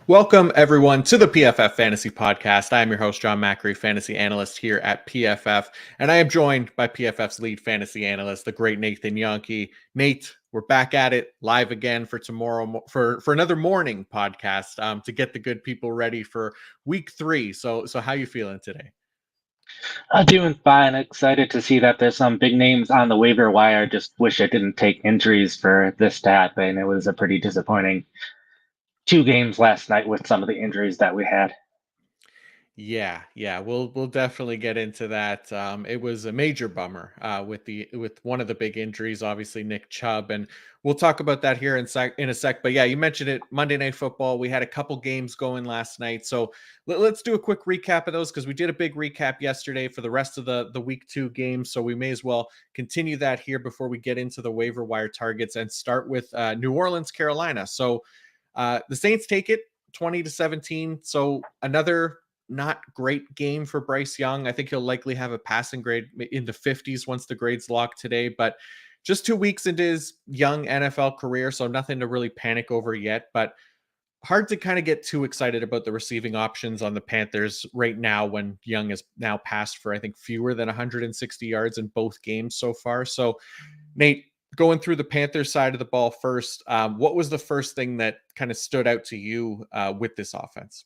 Welcome, everyone, to the PFF Fantasy Podcast. I am your host, Jon Macri, fantasy analyst here at PFF, and I am joined by PFF's lead fantasy analyst, the great Nathan Jahnke. Nate, we're back at it live again for tomorrow for another morning podcast to get the good people ready for week 3. So how you feeling today? Doing fine. Excited to see that there's some big names on the waiver wire. Just wish I didn't take injuries for this to happen. It was a pretty disappointing 2 games last night with some of the injuries that we had. Yeah, we'll definitely get into that. It was a major bummer with one of the big injuries, obviously Nick Chubb, and we'll talk about that here in a sec. But yeah, you mentioned it, Monday Night Football. We had a couple games going last night, so let's do a quick recap of those because we did a big recap yesterday for the rest of the week 2 games. So we may as well continue that here before we get into the waiver wire targets and start with New Orleans, Carolina. So the Saints take it 20-17. So another not great game for Bryce Young. I think he'll likely have a passing grade in the 50s once the grade's locked today, but just 2 weeks into his young NFL career, so nothing to really panic over yet, but hard to kind of get too excited about the receiving options on the Panthers right now when Young has now passed for, I think, fewer than 160 yards in both games so far. So, Nate, going through the Panthers side of the ball first, what was the first thing that kind of stood out to you with this offense?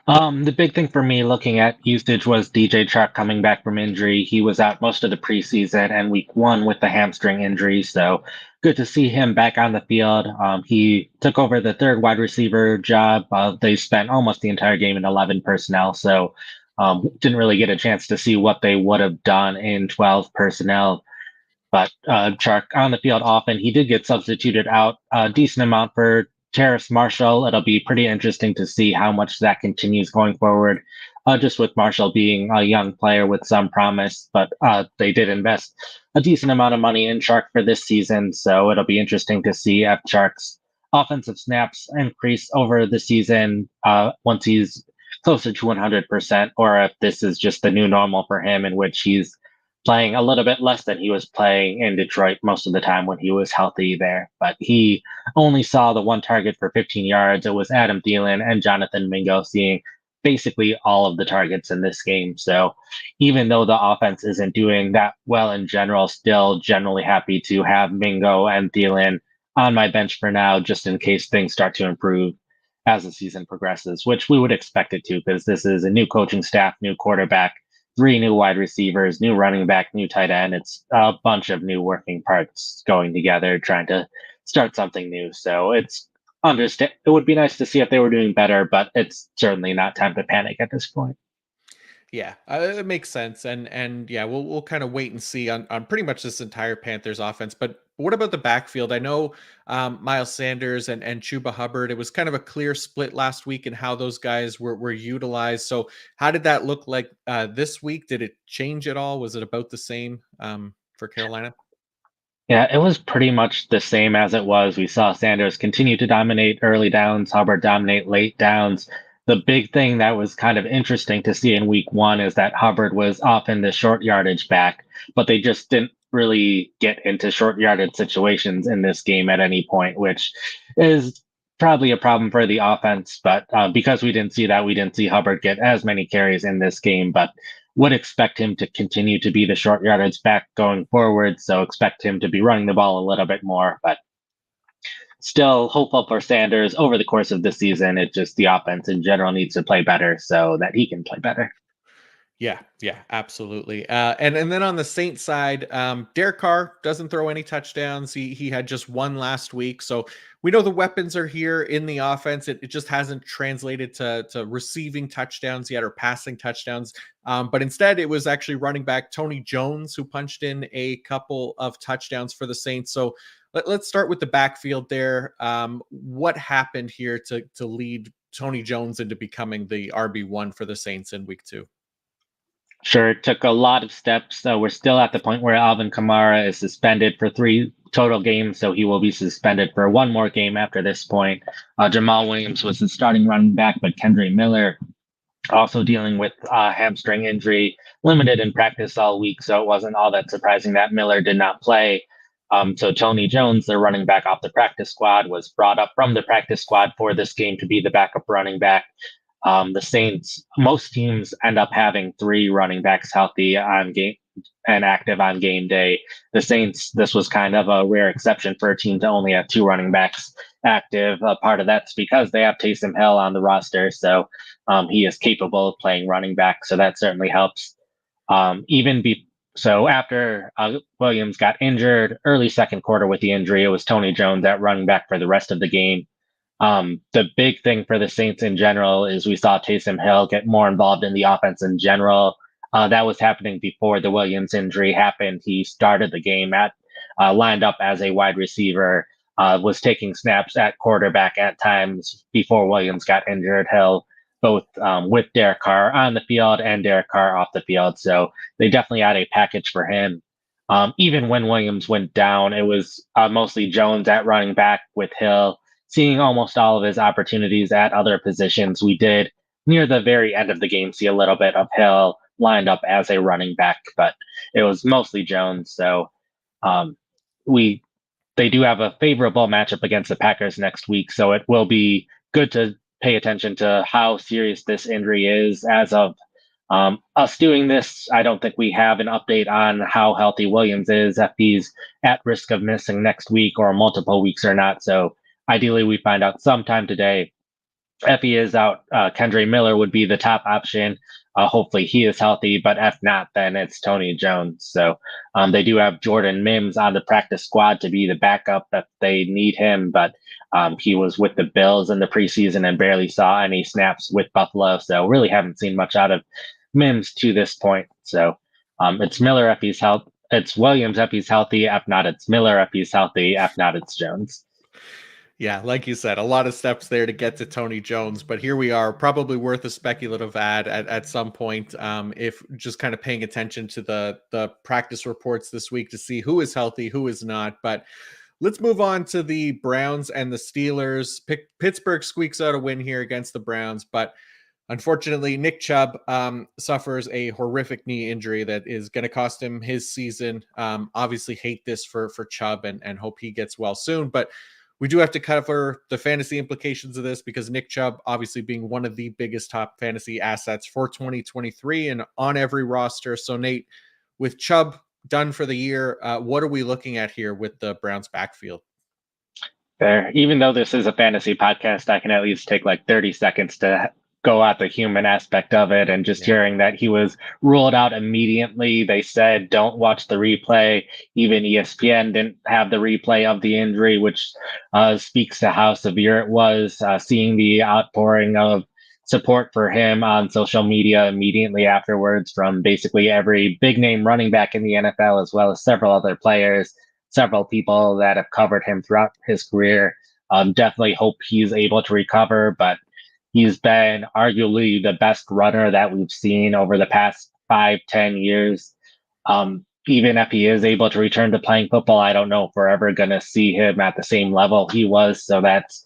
The big thing for me looking at usage was DJ Chark coming back from injury. He was out most of the preseason and week 1 with the hamstring injury, so good to see him back on the field. He took over the third wide receiver job. They spent almost the entire game in 11 personnel, so didn't really get a chance to see what they would have done in 12 personnel. But Chark on the field often. He did get substituted out a decent amount for Terrace Marshall. It'll be pretty interesting to see how much that continues going forward. Just with Marshall being a young player with some promise, but they did invest a decent amount of money in Chark for this season. So it'll be interesting to see if Chark's offensive snaps increase over the season once he's closer to 100%, or if this is just the new normal for him in which he's playing a little bit less than he was playing in Detroit most of the time when he was healthy there. But he only saw the one target for 15 yards. It was Adam Thielen and Jonathan Mingo seeing basically all of the targets in this game. So even though the offense isn't doing that well in general, still generally happy to have Mingo and Thielen on my bench for now, just in case things start to improve as the season progresses, which we would expect it to, because this is a new coaching staff, new quarterback, 3 new wide receivers, new running back, new tight end. It's a bunch of new working parts going together, trying to start something new. So it's understand. It would be nice to see if they were doing better, but it's certainly not time to panic at this point. Yeah, it makes sense, and yeah, we'll kind of wait and see on pretty much this entire Panthers offense. But what about the backfield? I know Miles Sanders and Chuba Hubbard. It was kind of a clear split last week in how those guys were utilized. So how did that look like this week? Did it change at all? Was it about the same for Carolina? Yeah, it was pretty much the same as it was. We saw Sanders continue to dominate early downs, Hubbard dominate late downs. The big thing that was kind of interesting to see in week 1 is that Hubbard was often the short yardage back, but they just didn't really get into short yardage situations in this game at any point, which is probably a problem for the offense. But because we didn't see that, we didn't see Hubbard get as many carries in this game. But would expect him to continue to be the short yardage back going forward. So expect him to be running the ball a little bit more, but still hopeful for Sanders over the course of the season. It just the offense in general needs to play better so that he can play better. Yeah, absolutely. And then on the Saints side, Derek Carr doesn't throw any touchdowns. He had just one last week, so we know the weapons are here in the offense. It just hasn't translated to receiving touchdowns yet or passing touchdowns. But instead, it was actually running back Tony Jones who punched in a couple of touchdowns for the Saints. So let's start with the backfield there. What happened here to lead Tony Jones into becoming the RB1 for the Saints in week 2? Sure, it took a lot of steps. We're still at the point where Alvin Kamara is suspended for 3 total games, so he will be suspended for 1 more game after this point. Jamal Williams was the starting running back, but Kendre Miller also dealing with hamstring injury, limited in practice all week, so it wasn't all that surprising that Miller did not play. So Tony Jones, their running back off the practice squad, was brought up from the practice squad for this game to be the backup running back. The Saints, most teams end up having three running backs healthy on game and active on game day. The Saints, this was kind of a rare exception for a team to only have two running backs active. Part of that's because they have Taysom Hill on the roster, so he is capable of playing running back, so that certainly helps. So after Williams got injured early second quarter with the injury, it was Tony Jones at running back for the rest of the game. The big thing for the Saints in general is we saw Taysom Hill get more involved in the offense in general. That was happening before the Williams injury happened. He started the game lined up as a wide receiver, was taking snaps at quarterback at times before Williams got injured. Hill both with Derek Carr on the field and Derek Carr off the field. So they definitely had a package for him. Even when Williams went down, it was mostly Jones at running back with Hill seeing almost all of his opportunities at other positions. We did near the very end of the game see a little bit of Hill lined up as a running back, but it was mostly Jones. So we they do have a favorable matchup against the Packers next week, so it will be good to pay attention to how serious this injury is. As of us doing this, I don't think we have an update on how healthy Williams is, if he's at risk of missing next week or multiple weeks or not. So ideally, we find out sometime today. If he is out, Kendre Miller would be the top option. Hopefully he is healthy, but if not, then it's Tony Jones. So they do have Jordan Mims on the practice squad to be the backup if they need him, but he was with the Bills in the preseason and barely saw any snaps with Buffalo. So really haven't seen much out of Mims to this point. So it's Miller if he's healthy. It's Williams if he's healthy. If not, it's Miller if he's healthy. If not, it's Jones. Yeah, like you said, a lot of steps there to get to Tony Jones, but here we are, probably worth a speculative ad at some point. If just kind of paying attention to the practice reports this week to see who is healthy, who is not. But let's move on to the Browns and the Steelers. Pittsburgh squeaks out a win here against the Browns, but unfortunately, Nick Chubb suffers a horrific knee injury that is going to cost him his season. Obviously, hate this for Chubb and hope he gets well soon, but we do have to cover the fantasy implications of this because Nick Chubb, obviously being one of the biggest top fantasy assets for 2023 and on every roster. So Nate, with Chubb done for the year, what are we looking at here with the Browns backfield? Fair. Even though this is a fantasy podcast, I can at least take like 30 seconds to go at the human aspect of it. And just hearing that he was ruled out immediately, they said, don't watch the replay. Even ESPN didn't have the replay of the injury, which speaks to how severe it was. Seeing the outpouring of support for him on social media immediately afterwards from basically every big name running back in the NFL, as well as several other players, several people that have covered him throughout his career. Definitely hope he's able to recover, but he's been arguably the best runner that we've seen over the past 5-10 years. Even if he is able to return to playing football, I don't know if we're ever going to see him at the same level he was. So that's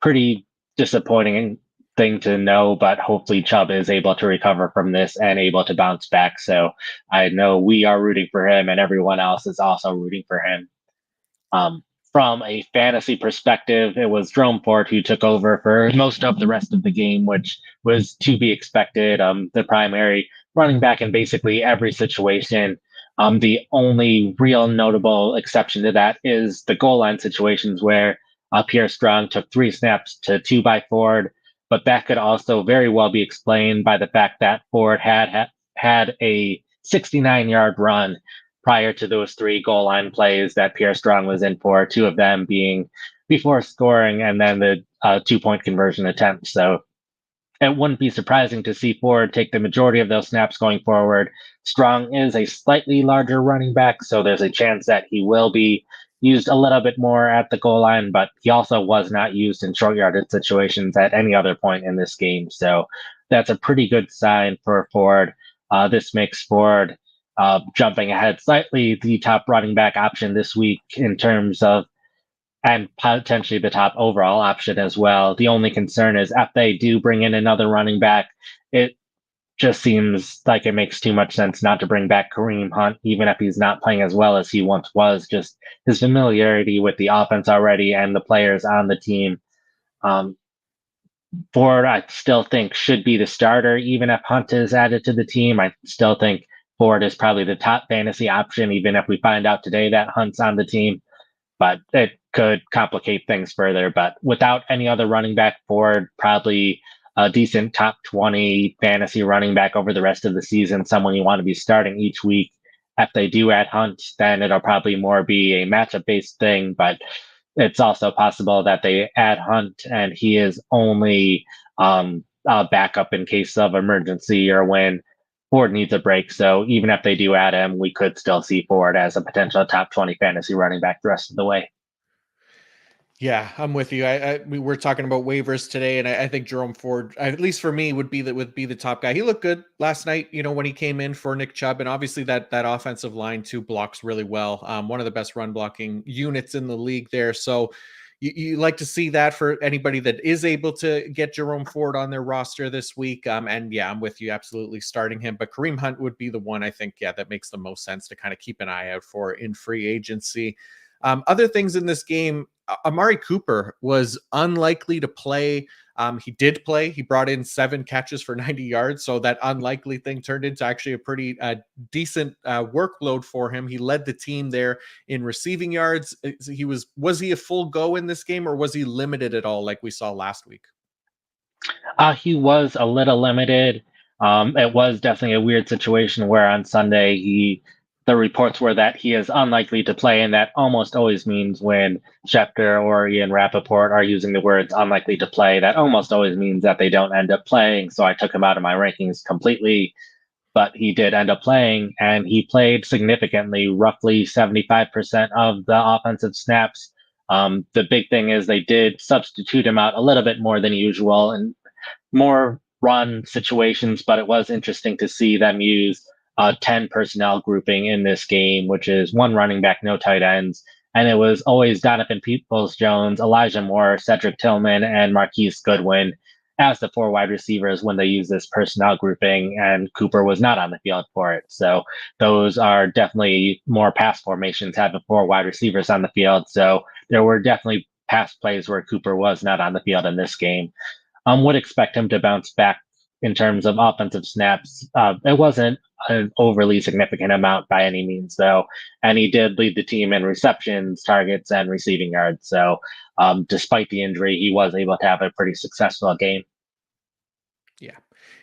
pretty disappointing thing to know, but hopefully Chubb is able to recover from this and able to bounce back. So I know we are rooting for him and everyone else is also rooting for him. From a fantasy perspective, it was Jerome Ford who took over for most of the rest of the game, which was to be expected. The primary running back in basically every situation. The only real notable exception to that is the goal line situations where Pierre Strong took 3 snaps to 2 by Ford, but that could also very well be explained by the fact that Ford had a 69-yard run prior to those 3 goal line plays that Pierre Strong was in for, 2 of them being before scoring and then the 2-point conversion attempt. So it wouldn't be surprising to see Ford take the majority of those snaps going forward. Strong is a slightly larger running back, so there's a chance that he will be used a little bit more at the goal line, but he also was not used in short yardage situations at any other point in this game. So that's a pretty good sign for Ford. This makes Ford jumping ahead slightly the top running back option this week in terms of, and potentially the top overall option as well. The only concern is if they do bring in another running back, it just seems like it makes too much sense not to bring back Kareem Hunt, even if he's not playing as well as he once was. Just his familiarity with the offense already and the players on the team. Um, Ford, I still think should be the starter, even if Hunt is added to the team. I still think Ford is probably the top fantasy option, even if we find out today that Hunt's on the team. But it could complicate things further. But without any other running back, Ford probably a decent top 20 fantasy running back over the rest of the season, someone you want to be starting each week. If they do add Hunt, then it'll probably more be a matchup based thing. But it's also possible that they add Hunt and he is only a backup in case of emergency or when Ford needs a break. So even if they do add him, we could still see Ford as a potential top 20 fantasy running back the rest of the way. Yeah, I'm with you. We were talking about waivers today, and I think Jerome Ford, at least for me, would be the top guy. He looked good last night, when he came in for Nick Chubb, and obviously that offensive line too blocks really well. One of the best run blocking units in the league there. So you like to see that for anybody that is able to get Jerome Ford on their roster this week. And yeah, I'm with you, absolutely starting him. But Kareem Hunt would be the one I think, yeah, that makes the most sense to kind of keep an eye out for in free agency. Other things in this game, Amari Cooper was unlikely to play. He did play. He brought in 7 catches for 90 yards. So that unlikely thing turned into actually a pretty decent workload for him. He led the team there in receiving yards. Was he a full go in this game, or was he limited at all like we saw last week? He was a little limited. It was definitely a weird situation where on Sunday the reports were that he is unlikely to play, and that almost always means when Schefter or Ian Rappaport are using the words unlikely to play, that almost always means that they don't end up playing. So I took him out of my rankings completely, but he did end up playing, and he played significantly, roughly 75% of the offensive snaps. The big thing is they did substitute him out a little bit more than usual, and more run situations, but it was interesting to see them use a 10 personnel grouping in this game, which is one running back, no tight ends. And it was always Donovan Peoples Jones, Elijah Moore, Cedric Tillman, and Marquise Goodwin as the 4 wide receivers when they use this personnel grouping, and Cooper was not on the field for it. So those are definitely more pass formations having 4 wide receivers on the field. So there were definitely pass plays where Cooper was not on the field in this game. Would expect him to bounce back in terms of offensive snaps. It wasn't an overly significant amount by any means, though, and he did lead the team in receptions, targets, and receiving yards. So, despite the injury, he was able to have a pretty successful game. Yeah.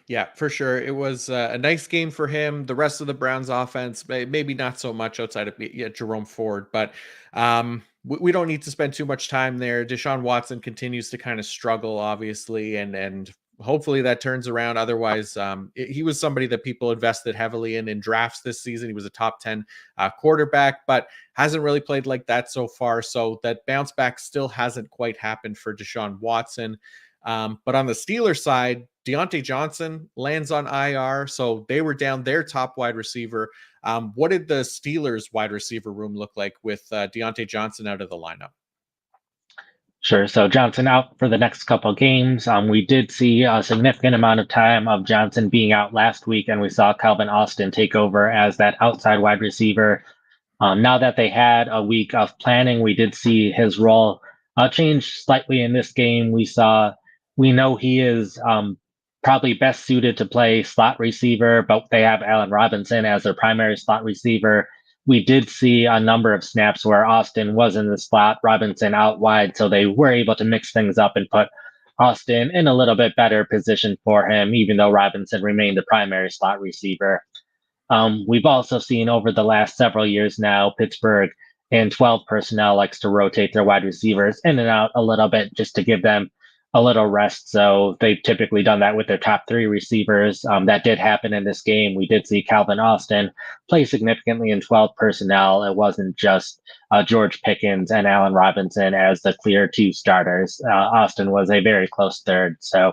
Yeah, for sure. It was a nice game for him. The rest of the Browns offense, maybe not so much outside of Jerome Ford, but we don't need to spend too much time there. Deshaun Watson continues to kind of struggle, obviously, and hopefully that turns around. Otherwise, he was somebody that people invested heavily in drafts this season. He was a top 10 quarterback, but hasn't really played like that so far. So that bounce back still hasn't quite happened for Deshaun Watson. But on the Steelers side, Deontay Johnson lands on IR, so they were down their top wide receiver. What did the Steelers wide receiver room look like with Deontay Johnson out of the lineup? Sure. So Johnson out for the next couple of games. We did see a significant amount of time of Johnson being out last week, and we saw Calvin Austin take over as that outside wide receiver. Now that they had a week of planning, we did see his role change slightly in this game. We know he is probably best suited to play slot receiver, but they have Allen Robinson as their primary slot receiver. We did see a number of snaps where Austin was in the slot, Robinson out wide, so they were able to mix things up and put Austin in a little bit better position for him, even though Robinson remained the primary slot receiver. We've also seen over the last several years now, Pittsburgh in 12 personnel likes to rotate their wide receivers in and out a little bit just to give them a little rest. So they've typically done that with their top 3 receivers. That did happen in this game. We did see Calvin Austin play significantly in 12 personnel. It wasn't just George Pickens and Allen Robinson as the clear 2 starters. Austin was a very close third. So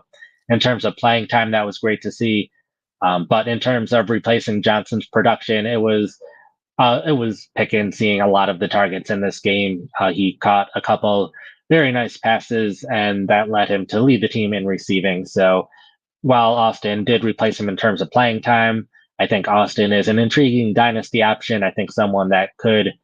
in terms of playing time, that was great to see. But in terms of replacing Johnson's production, it was Pickens seeing a lot of the targets in this game. He caught a couple very nice passes, and that led him to lead the team in receiving. So while Austin did replace him in terms of playing time, I think Austin is an intriguing dynasty option. I think someone that could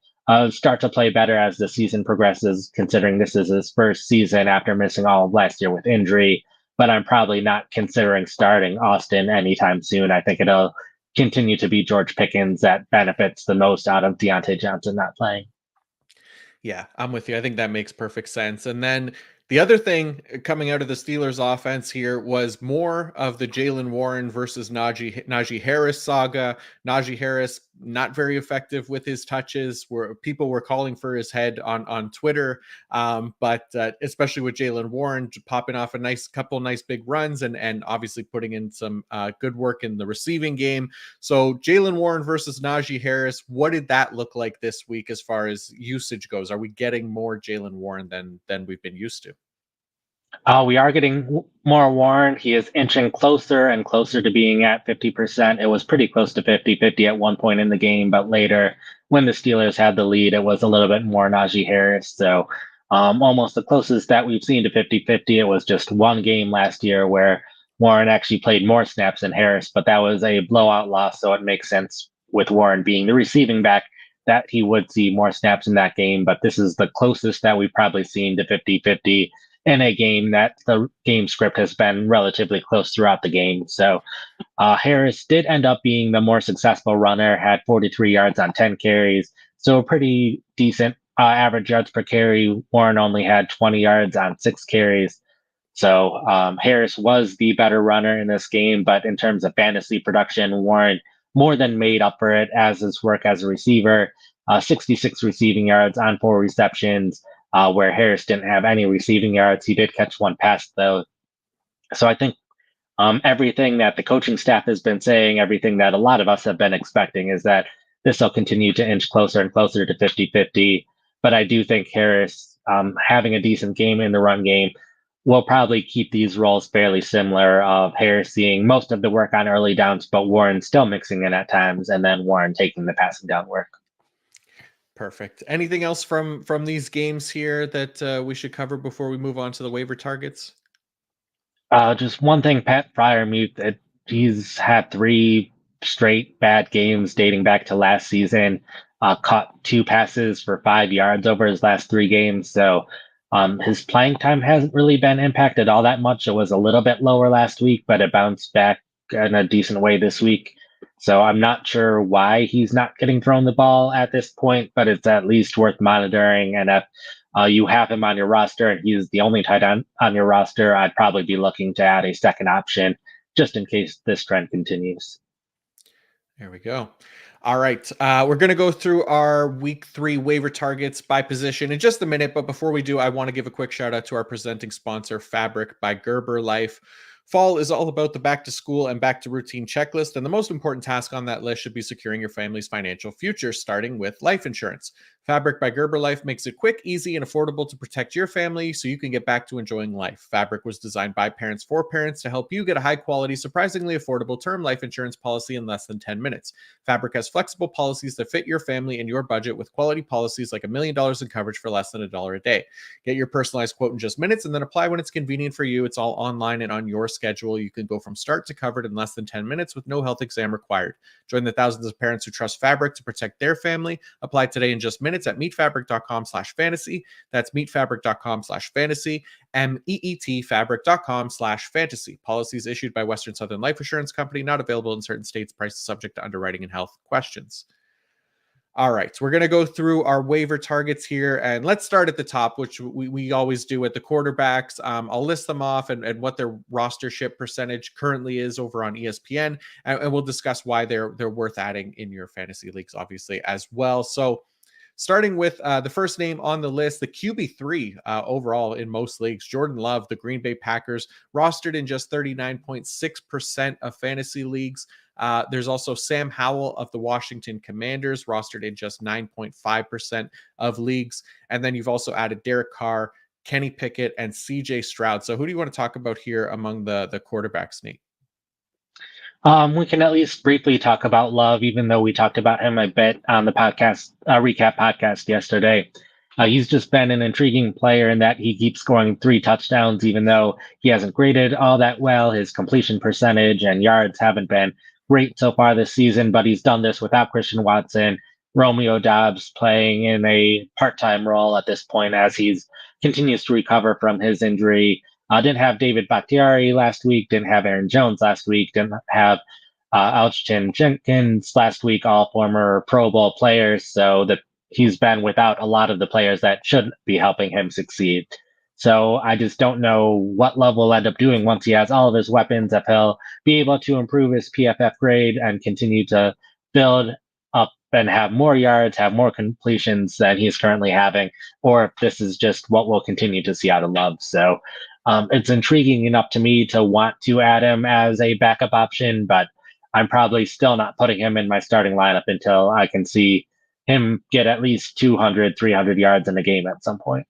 start to play better as the season progresses, considering this is his first season after missing all of last year with injury. But I'm probably not considering starting Austin anytime soon. I think it'll continue to be George Pickens that benefits the most out of Deontay Johnson not playing. Yeah, I'm with you. I think that makes perfect sense. And then the other thing coming out of the Steelers offense here was more of the Jalen Warren versus Najee Harris saga. Najee Harris not very effective with his touches. Where people were calling for his head on Twitter, but especially with Jalen Warren popping off a nice big runs and obviously putting in some good work in the receiving game. So Jalen Warren versus Najee Harris, what did that look like this week as far as usage goes? Are we getting more Jalen Warren than we've been used to? We are getting more Warren. He is inching closer and closer to being at 50%. It was pretty close to 50-50 at one point in the game, but later when the Steelers had the lead, it was a little bit more Najee Harris. So almost the closest that we've seen to 50-50. It was just one game last year where Warren actually played more snaps than Harris, but that was a blowout loss. So it makes sense with Warren being the receiving back that he would see more snaps in that game. But this is the closest that we've probably seen to 50-50 in a game that the game script has been relatively close throughout the game. So Harris did end up being the more successful runner, had 43 yards on 10 carries. So a pretty decent average yards per carry. Warren only had 20 yards on 6 carries. So Harris was the better runner in this game, but in terms of fantasy production, Warren more than made up for it as his work as a receiver. 66 receiving yards on 4 receptions, where Harris didn't have any receiving yards. He did catch one pass, though. So I think everything that the coaching staff has been saying, everything that a lot of us have been expecting is that this will continue to inch closer and closer to 50-50. But I do think Harris, having a decent game in the run game, will probably keep these roles fairly similar of Harris seeing most of the work on early downs, but Warren still mixing in at times, and then Warren taking the passing down work. Perfect. Anything else from these games here that we should cover before we move on to the waiver targets? Just one thing, Pat Fryermuth, that he's had 3 straight bad games dating back to last season. Caught 2 passes for 5 yards over his last 3 games. So his playing time hasn't really been impacted all that much. It was a little bit lower last week, but it bounced back in a decent way this week. So I'm not sure why he's not getting thrown the ball at this point, but it's at least worth monitoring. And if you have him on your roster and he's the only tight end on your roster, I'd probably be looking to add a second option just in case this trend continues. There we go. All right. We're going to go through our week 3 waiver targets by position in just a minute. But before we do, I want to give a quick shout out to our presenting sponsor, Fabric by Gerber Life. Fall is all about the back to school and back to routine checklist. And the most important task on that list should be securing your family's financial future, starting with life insurance. Fabric by Gerber Life makes it quick, easy, and affordable to protect your family so you can get back to enjoying life. Fabric was designed by parents for parents to help you get a high quality, surprisingly affordable term life insurance policy in less than 10 minutes. Fabric has flexible policies that fit your family and your budget with quality policies like $1 million in coverage for less than $1 a day. Get your personalized quote in just minutes and then apply when it's convenient for you. It's all online and on your schedule. You can go from start to covered in less than 10 minutes with no health exam required. Join the thousands of parents who trust Fabric to protect their family. Apply today in just minutes at meetfabric.com/fantasy. That's meetfabric.com/fantasy. meetfabric.com/fantasy. Policies issued by Western Southern Life Assurance Company, not available in certain states. Prices subject to underwriting and health questions. All right, so we're going to go through our waiver targets here, and let's start at the top, which we always do at the quarterbacks. I'll list them off and what their rostership percentage currently is over on ESPN, and we'll discuss why they're worth adding in your fantasy leagues, obviously, as well. So starting with the first name on the list, the QB3 overall in most leagues, Jordan Love, the Green Bay Packers, rostered in just 39.6% of fantasy leagues. There's also Sam Howell of the Washington Commanders, rostered in just 9.5% of leagues. And then you've also added Derek Carr, Kenny Pickett, and CJ Stroud. So who do you want to talk about here among the quarterbacks, Nate? We can at least briefly talk about Love, even though we talked about him a bit on the podcast recap podcast yesterday. He's just been an intriguing player in that he keeps scoring 3 touchdowns, even though he hasn't graded all that well. His completion percentage and yards haven't been great so far this season, but he's done this without Christian Watson. Romeo Dobbs playing in a part-time role at this point as he's continues to recover from his injury. Didn't have David Bakhtiari last week, didn't have Aaron Jones last week, didn't have Alshon Jenkins last week, all former Pro Bowl players. So he's been without a lot of the players that should be helping him succeed. So I just don't know what level will end up doing once he has all of his weapons, if he'll be able to improve his PFF grade and continue to build up and have more yards, have more completions than he's currently having, or if this is just what we'll continue to see out of Love. So it's intriguing enough to me to want to add him as a backup option, but I'm probably still not putting him in my starting lineup until I can see him get at least 200, 300 yards in a game at some point.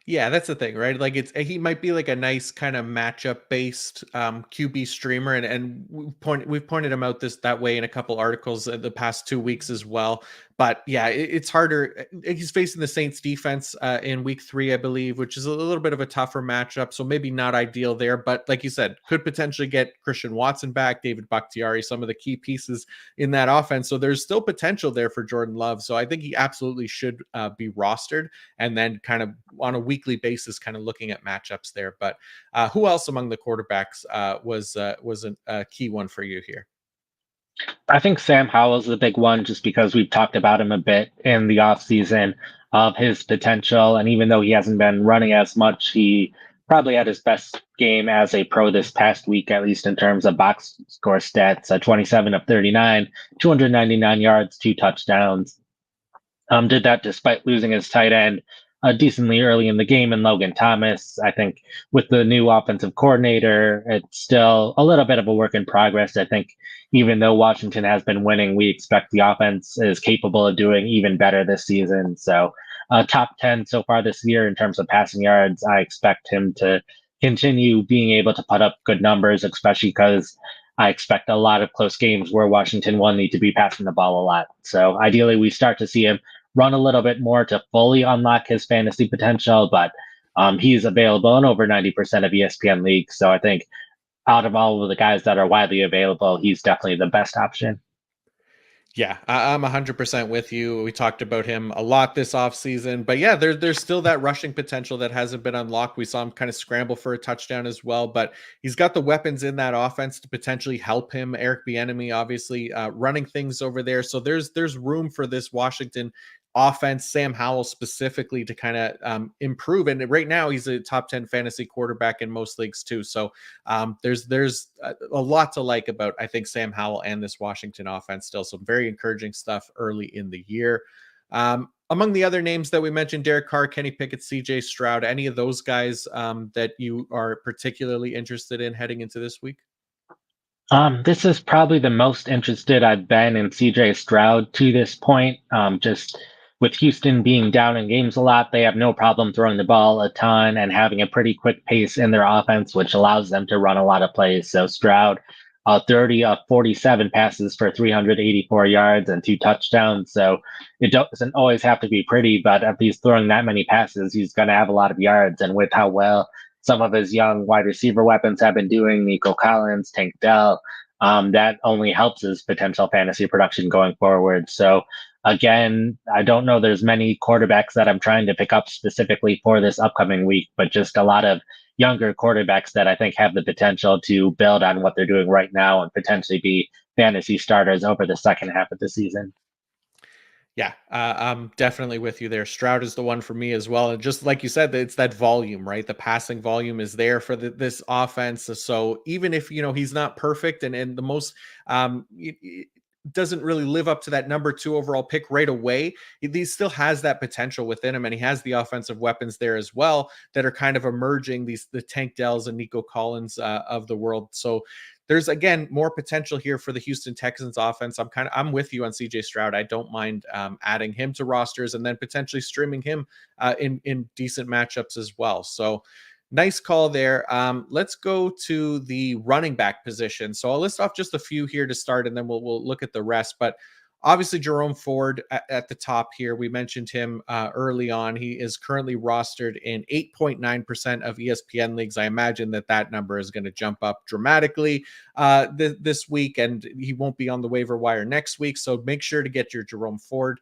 Yeah, that's the thing, right? Like he might be like a nice kind of matchup based QB streamer, and we've pointed him out this that way in a couple articles in the past 2 weeks as well. But yeah, it's harder. He's facing the Saints defense in week 3, I believe, which is a little bit of a tougher matchup. So maybe not ideal there. But like you said, could potentially get Christian Watson back, David Bakhtiari, some of the key pieces in that offense. So there's still potential there for Jordan Love. So I think he absolutely should be rostered, and then kind of on a weekly basis, kind of looking at matchups there. But who else among the quarterbacks was a key one for you here? I think Sam Howell's the big one just because we've talked about him a bit in the offseason of his potential. And even though he hasn't been running as much, he probably had his best game as a pro this past week, at least in terms of box score stats. 27 of 39, 299 yards, 2 touchdowns. Did that despite losing his tight end decently early in the game in Logan Thomas. I think with the new offensive coordinator, it's still a little bit of a work in progress. I think even though Washington has been winning, we expect the offense is capable of doing even better this season. So, top 10 so far this year in terms of passing yards. I expect him to continue being able to put up good numbers, especially because I expect a lot of close games where Washington will need to be passing the ball a lot. So ideally, we start to see him run a little bit more to fully unlock his fantasy potential, but he's available in over 90% of ESPN leagues. So I think out of all of the guys that are widely available, he's definitely the best option. Yeah, I'm 100% with you. We talked about him a lot this offseason, but yeah, there's still that rushing potential that hasn't been unlocked. We saw him kind of scramble for a touchdown as well, but he's got the weapons in that offense to potentially help him. Eric Bieniemy, obviously, running things over there, so there's room for this Washington offense, Sam Howell specifically, to kind of improve. And right now, he's a top 10 fantasy quarterback in most leagues too. So there's a lot to like about, I think, Sam Howell and this Washington offense. Still some very encouraging stuff early in the year. Among the other names that we mentioned, Derek Carr, Kenny Pickett, CJ Stroud, any of those guys that you are particularly interested in heading into this week? This is probably the most interested I've been in CJ Stroud to this point. Just with Houston being down in games a lot, they have no problem throwing the ball a ton and having a pretty quick pace in their offense, which allows them to run a lot of plays. So Stroud, 30 of 47 passes for 384 yards and 2 touchdowns. So it doesn't always have to be pretty, but if he's throwing that many passes, he's going to have a lot of yards. And with how well some of his young wide receiver weapons have been doing, Nico Collins, Tank Dell, that only helps his potential fantasy production going forward. So again, I don't know there's many quarterbacks that I'm trying to pick up specifically for this upcoming week, but just a lot of younger quarterbacks that I think have the potential to build on what they're doing right now and potentially be fantasy starters over the second half of the season. Yeah, I'm definitely with you there. Stroud is the one for me as well. And just like you said, it's that volume, right? The passing volume is there for this offense. So even if, he's not perfect and the most, doesn't really live up to that number 2 overall pick right away, he still has that potential within him, and he has the offensive weapons there as well that are kind of emerging, the Tank Dells and Nico Collins of the world. So there's, again, more potential here for the Houston Texans offense. I'm with you on CJ Stroud. I don't mind adding him to rosters and then potentially streaming him in decent matchups as well. So nice call there. Let's go to the running back position. So I'll list off just a few here to start, and then we'll look at the rest. But Obviously, Jerome Ford at the top here. We mentioned him early on. He is currently rostered in 8.9% of ESPN leagues. I imagine that number is going to jump up dramatically this week, and he won't be on the waiver wire next week. So make sure to get your Jerome Ford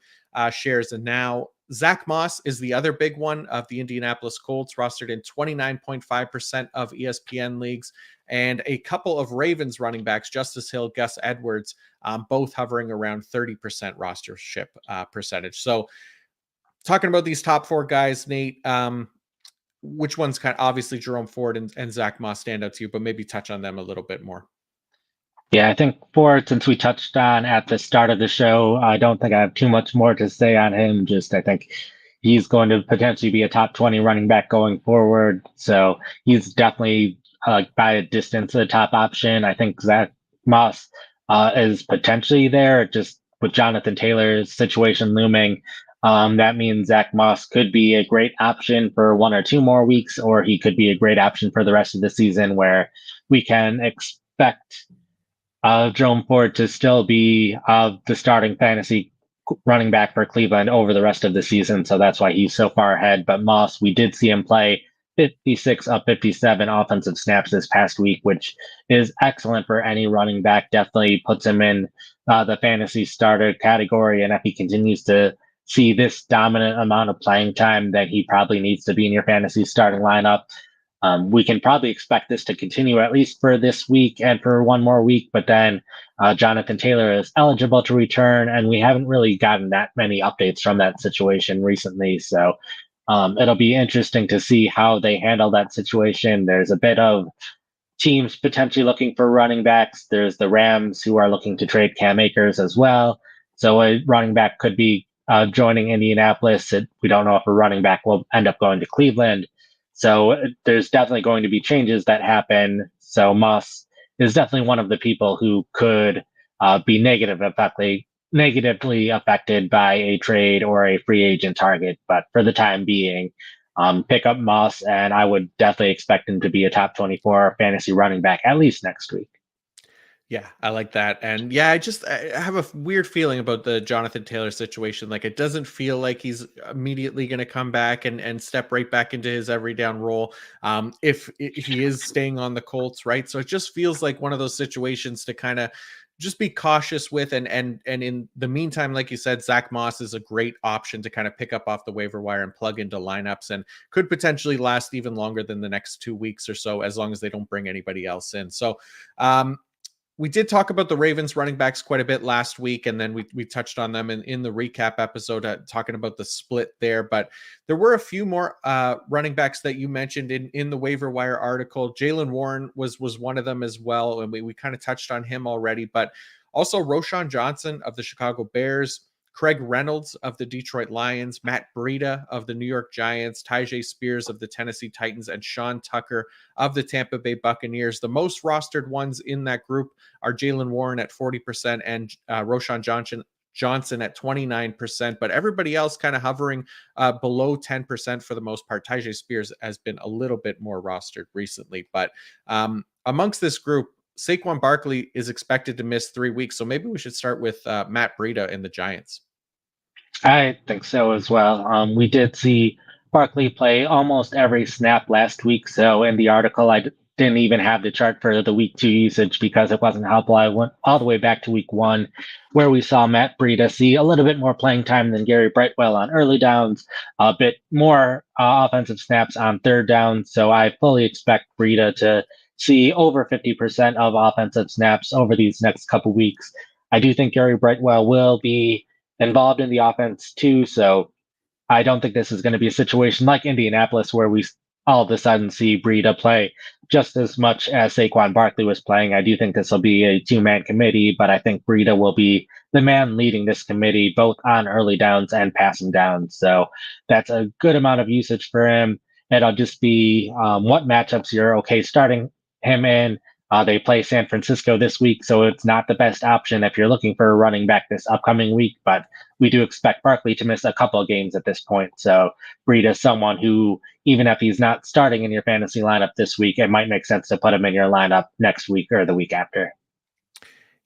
shares. And now Zach Moss is the other big one of the Indianapolis Colts, rostered in 29.5% of ESPN leagues, and a couple of Ravens running backs, Justice Hill, Gus Edwards, both hovering around 30% rostership percentage. So talking about these top four guys, Nate, which ones kind of, obviously Jerome Ford and Zach Moss stand out to you, but maybe touch on them a little bit more. Yeah, I think Ford, since we touched on at the start of the show, I don't think I have too much more to say on him. Just I think he's going to potentially be a top 20 running back going forward. So he's definitely by a distance the top option. I think Zach Moss is potentially there, just with Jonathan Taylor's situation looming. That means Zach Moss could be a great option for 1 or 2 more weeks, or he could be a great option for the rest of the season, where we can expect Jerome Ford to still be the starting fantasy running back for Cleveland over the rest of the season. So that's why he's so far ahead. But Moss, we did see him play 56 of 57 offensive snaps this past week, which is excellent for any running back. Definitely puts him in the fantasy starter category. And if he continues to see this dominant amount of playing time, then he probably needs to be in your fantasy starting lineup. We can probably expect this to continue at least for this week and for 1 more week, but then Jonathan Taylor is eligible to return, and we haven't really gotten that many updates from that situation recently. So it'll be interesting to see how they handle that situation. There's a bit of teams potentially looking for running backs. There's the Rams who are looking to trade Cam Akers as well. So a running back could be joining Indianapolis. We don't know if a running back will end up going to Cleveland. So there's definitely going to be changes that happen. So Moss is definitely one of the people who could be negatively affected by a trade or a free agent target. But for the time being, pick up Moss, and I would definitely expect him to be a top 24 fantasy running back at least next week. Yeah, I like that. And yeah, I have a weird feeling about the Jonathan Taylor situation. Like, it doesn't feel like he's immediately going to come back and step right back into his every down role. If he is staying on the Colts, right? So it just feels like one of those situations to kind of just be cautious with. And in the meantime, like you said, Zach Moss is a great option to kind of pick up off the waiver wire and plug into lineups, and could potentially last even longer than the next 2 weeks or so, as long as they don't bring anybody else in. So, we did talk about the Ravens running backs quite a bit last week, and then we touched on them in the recap episode, talking about the split there. But there were a few more running backs that you mentioned in the waiver wire article. Jalen Warren was one of them as well, and we kind of touched on him already. But also Roshan Johnson of the Chicago Bears, Craig Reynolds of the Detroit Lions, Matt Breida of the New York Giants, Tyjae Spears of the Tennessee Titans, and Sean Tucker of the Tampa Bay Buccaneers. The most rostered ones in that group are Jalen Warren at 40% and Roshan Johnson at 29%, but everybody else kind of hovering below 10% for the most part. Tyjae Spears has been a little bit more rostered recently, but amongst this group, Saquon Barkley is expected to miss 3 weeks, so maybe we should start with Matt Breida in the Giants. I think so as well. We did see Barkley play almost every snap last week. So in the article, didn't even have the chart for the week 2 usage because it wasn't helpful. I went all the way back to week 1, where we saw Matt Breida see a little bit more playing time than Gary Brightwell on early downs, a bit more offensive snaps on third down. So I fully expect Breida to see over 50% of offensive snaps over these next couple weeks. I do think Gary Brightwell will be involved in the offense too. So I don't think this is going to be a situation like Indianapolis where we all of a sudden see Breida play just as much as Saquon Barkley was playing. I do think this will be a 2-man committee, but I think Breida will be the man leading this committee, both on early downs and passing downs. So that's a good amount of usage for him. It'll just be what matchups you're okay starting him in. They play San Francisco this week, so it's not the best option if you're looking for a running back this upcoming week, but we do expect Barkley to miss a couple of games at this point. So Breida is someone who, even if he's not starting in your fantasy lineup this week, it might make sense to put him in your lineup next week or the week after.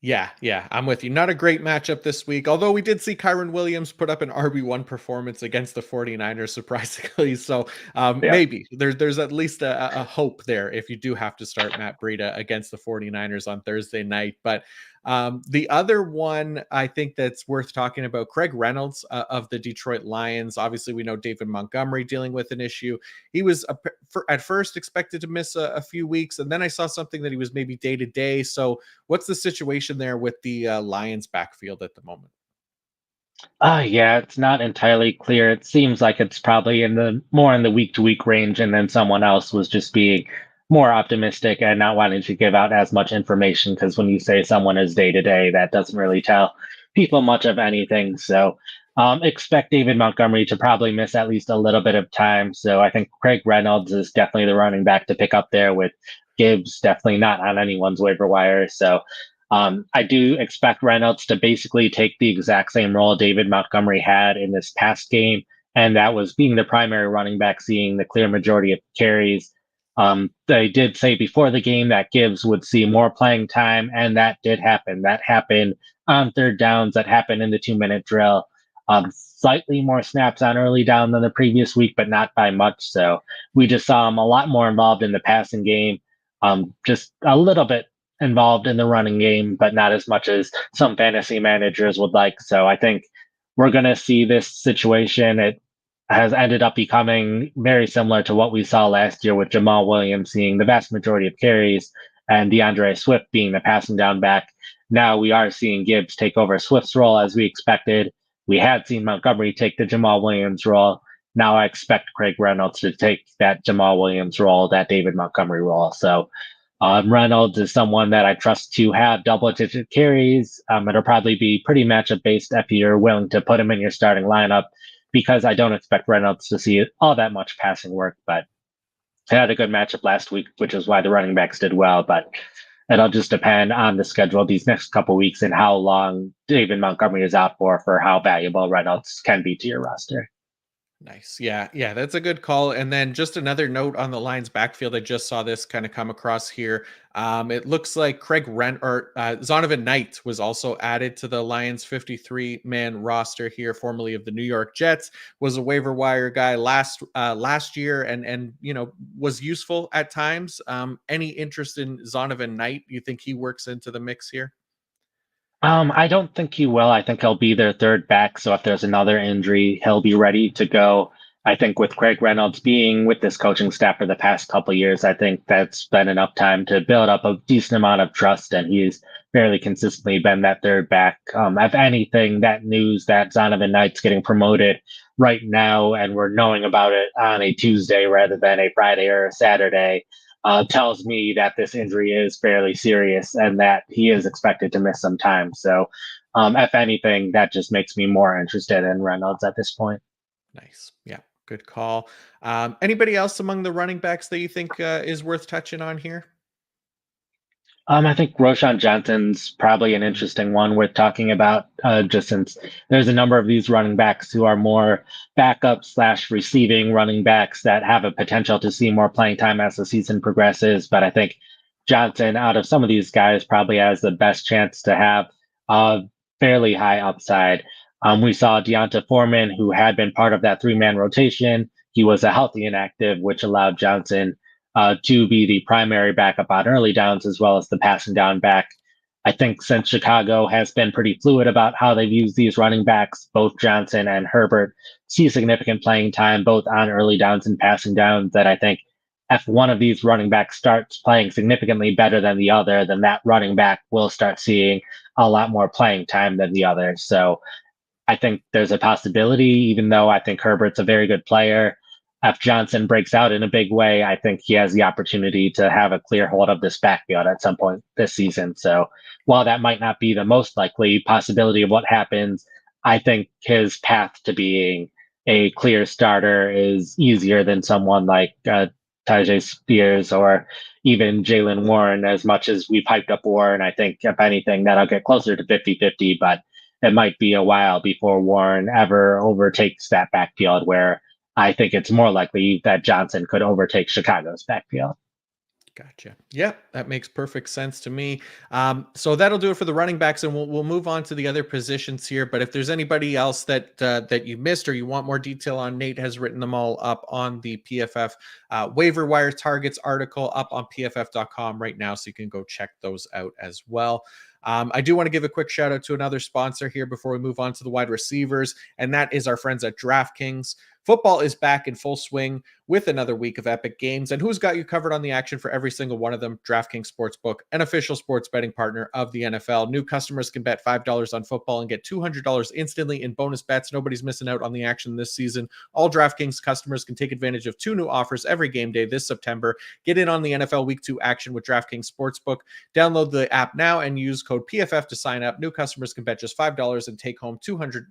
Yeah, I'm with you. Not a great matchup this week, although we did see Kyron Williams put up an RB1 performance against the 49ers, surprisingly. So Yeah. maybe there's at least a hope there if you do have to start Matt Breida against the 49ers on Thursday night. But the other one I think that's worth talking about, Craig Reynolds of the Detroit Lions. Obviously, we know David Montgomery dealing with an issue. He was at first expected to miss a few weeks, and then I saw something that he was maybe day to day. So what's the situation there with the Lions backfield at the moment? Yeah, it's not entirely clear. It seems like it's probably in the more in the week to week range, and then someone else was just being more optimistic and not wanting to give out as much information. Because when you say someone is day to day, that doesn't really tell people much of anything. So, expect David Montgomery to probably miss at least a little bit of time. So, I think Craig Reynolds is definitely the running back to pick up there, with Gibbs definitely not on anyone's waiver wire. So, I do expect Reynolds to basically take the exact same role David Montgomery had in this past game, and that was being the primary running back, seeing the clear majority of carries. They did say before the game that Gibbs would see more playing time, and that did happen. That happened on third downs, that happened in the 2 minute drill. Slightly more snaps on early down than the previous week, but not by much. So we just saw him a lot more involved in the passing game, just a little bit involved in the running game, but not as much as some fantasy managers would like. So I think we're going to see this situation. It has ended up becoming very similar to what we saw last year with Jamal Williams seeing the vast majority of carries and DeAndre Swift being the passing down back. Now we are seeing Gibbs take over Swift's role as we expected. We had seen Montgomery take the Jamal Williams role. Now I expect Craig Reynolds to take that Jamal Williams role, that David Montgomery role. So Reynolds is someone that I trust to have double-digit carries. It'll probably be pretty matchup based if you're willing to put him in your starting lineup, because I don't expect Reynolds to see all that much passing work. But he had a good matchup last week, which is why the running backs did well. But it'll just depend on the schedule these next couple weeks and how long David Montgomery is out for how valuable Reynolds can be to your roster. Nice. Yeah, that's a good call. And then just another note on the Lions backfield. I just saw this kind of come across here. It looks like Donovan Knight was also added to the Lions 53-man roster here, formerly of the New York Jets, was a waiver wire guy last year and was useful at times. Any interest in Donovan Knight? You think he works into the mix here? I don't think he will. I think he'll be their third back. So if there's another injury, he'll be ready to go. I think with Craig Reynolds being with this coaching staff for the past couple of years, I think that's been enough time to build up a decent amount of trust, and he's fairly consistently been that third back. If anything, that news that Donovan Knight's getting promoted right now, and we're knowing about it on a Tuesday rather than a Friday or a Saturday, tells me that this injury is fairly serious and that he is expected to miss some time. So, if anything, that just makes me more interested in Reynolds at this point. Nice. Yeah, good call. Anybody else among the running backs that you think is worth touching on here? I think Roshan Johnson's probably an interesting one worth talking about, just since there's a number of these running backs who are more backup slash receiving running backs that have a potential to see more playing time as the season progresses. But I think Johnson, out of some of these guys, probably has the best chance to have a fairly high upside. We saw Deonta Foreman, who had been part of that three-man rotation. He was a healthy inactive, which allowed Johnson to be the primary backup on early downs as well as the passing down back. I think since Chicago has been pretty fluid about how they've used these running backs, both Johnson and Herbert see significant playing time both on early downs and passing downs, that I think if one of these running backs starts playing significantly better than the other, then that running back will start seeing a lot more playing time than the other. So I think there's a possibility, even though I think Herbert's a very good player. If Johnson breaks out in a big way, I think he has the opportunity to have a clear hold of this backfield at some point this season. So while that might not be the most likely possibility of what happens, I think his path to being a clear starter is easier than someone like Tajay Spears or even Jalen Warren. As much as we've hyped up Warren, I think if anything, that'll get closer to 50-50, but it might be a while before Warren ever overtakes that backfield, where I think it's more likely that Johnson could overtake Chicago's backfield. Gotcha. Yeah, that makes perfect sense to me. So that'll do it for the running backs, and we'll move on to the other positions here. But if there's anybody else that you missed or you want more detail on, Nate has written them all up on the PFF waiver wire targets article up on PFF.com right now, so you can go check those out as well. I do want to give a quick shout out to another sponsor here before we move on to the wide receivers, and that is our friends at DraftKings. Football is back in full swing with another week of epic games. And who's got you covered on the action for every single one of them? DraftKings Sportsbook, an official sports betting partner of the NFL. New customers can bet $5 on football and get $200 instantly in bonus bets. Nobody's missing out on the action this season. All DraftKings customers can take advantage of 2 new offers every game day this September. Get in on the NFL Week 2 action with DraftKings Sportsbook. Download the app now and use code PFF to sign up. New customers can bet just $5 and take home $200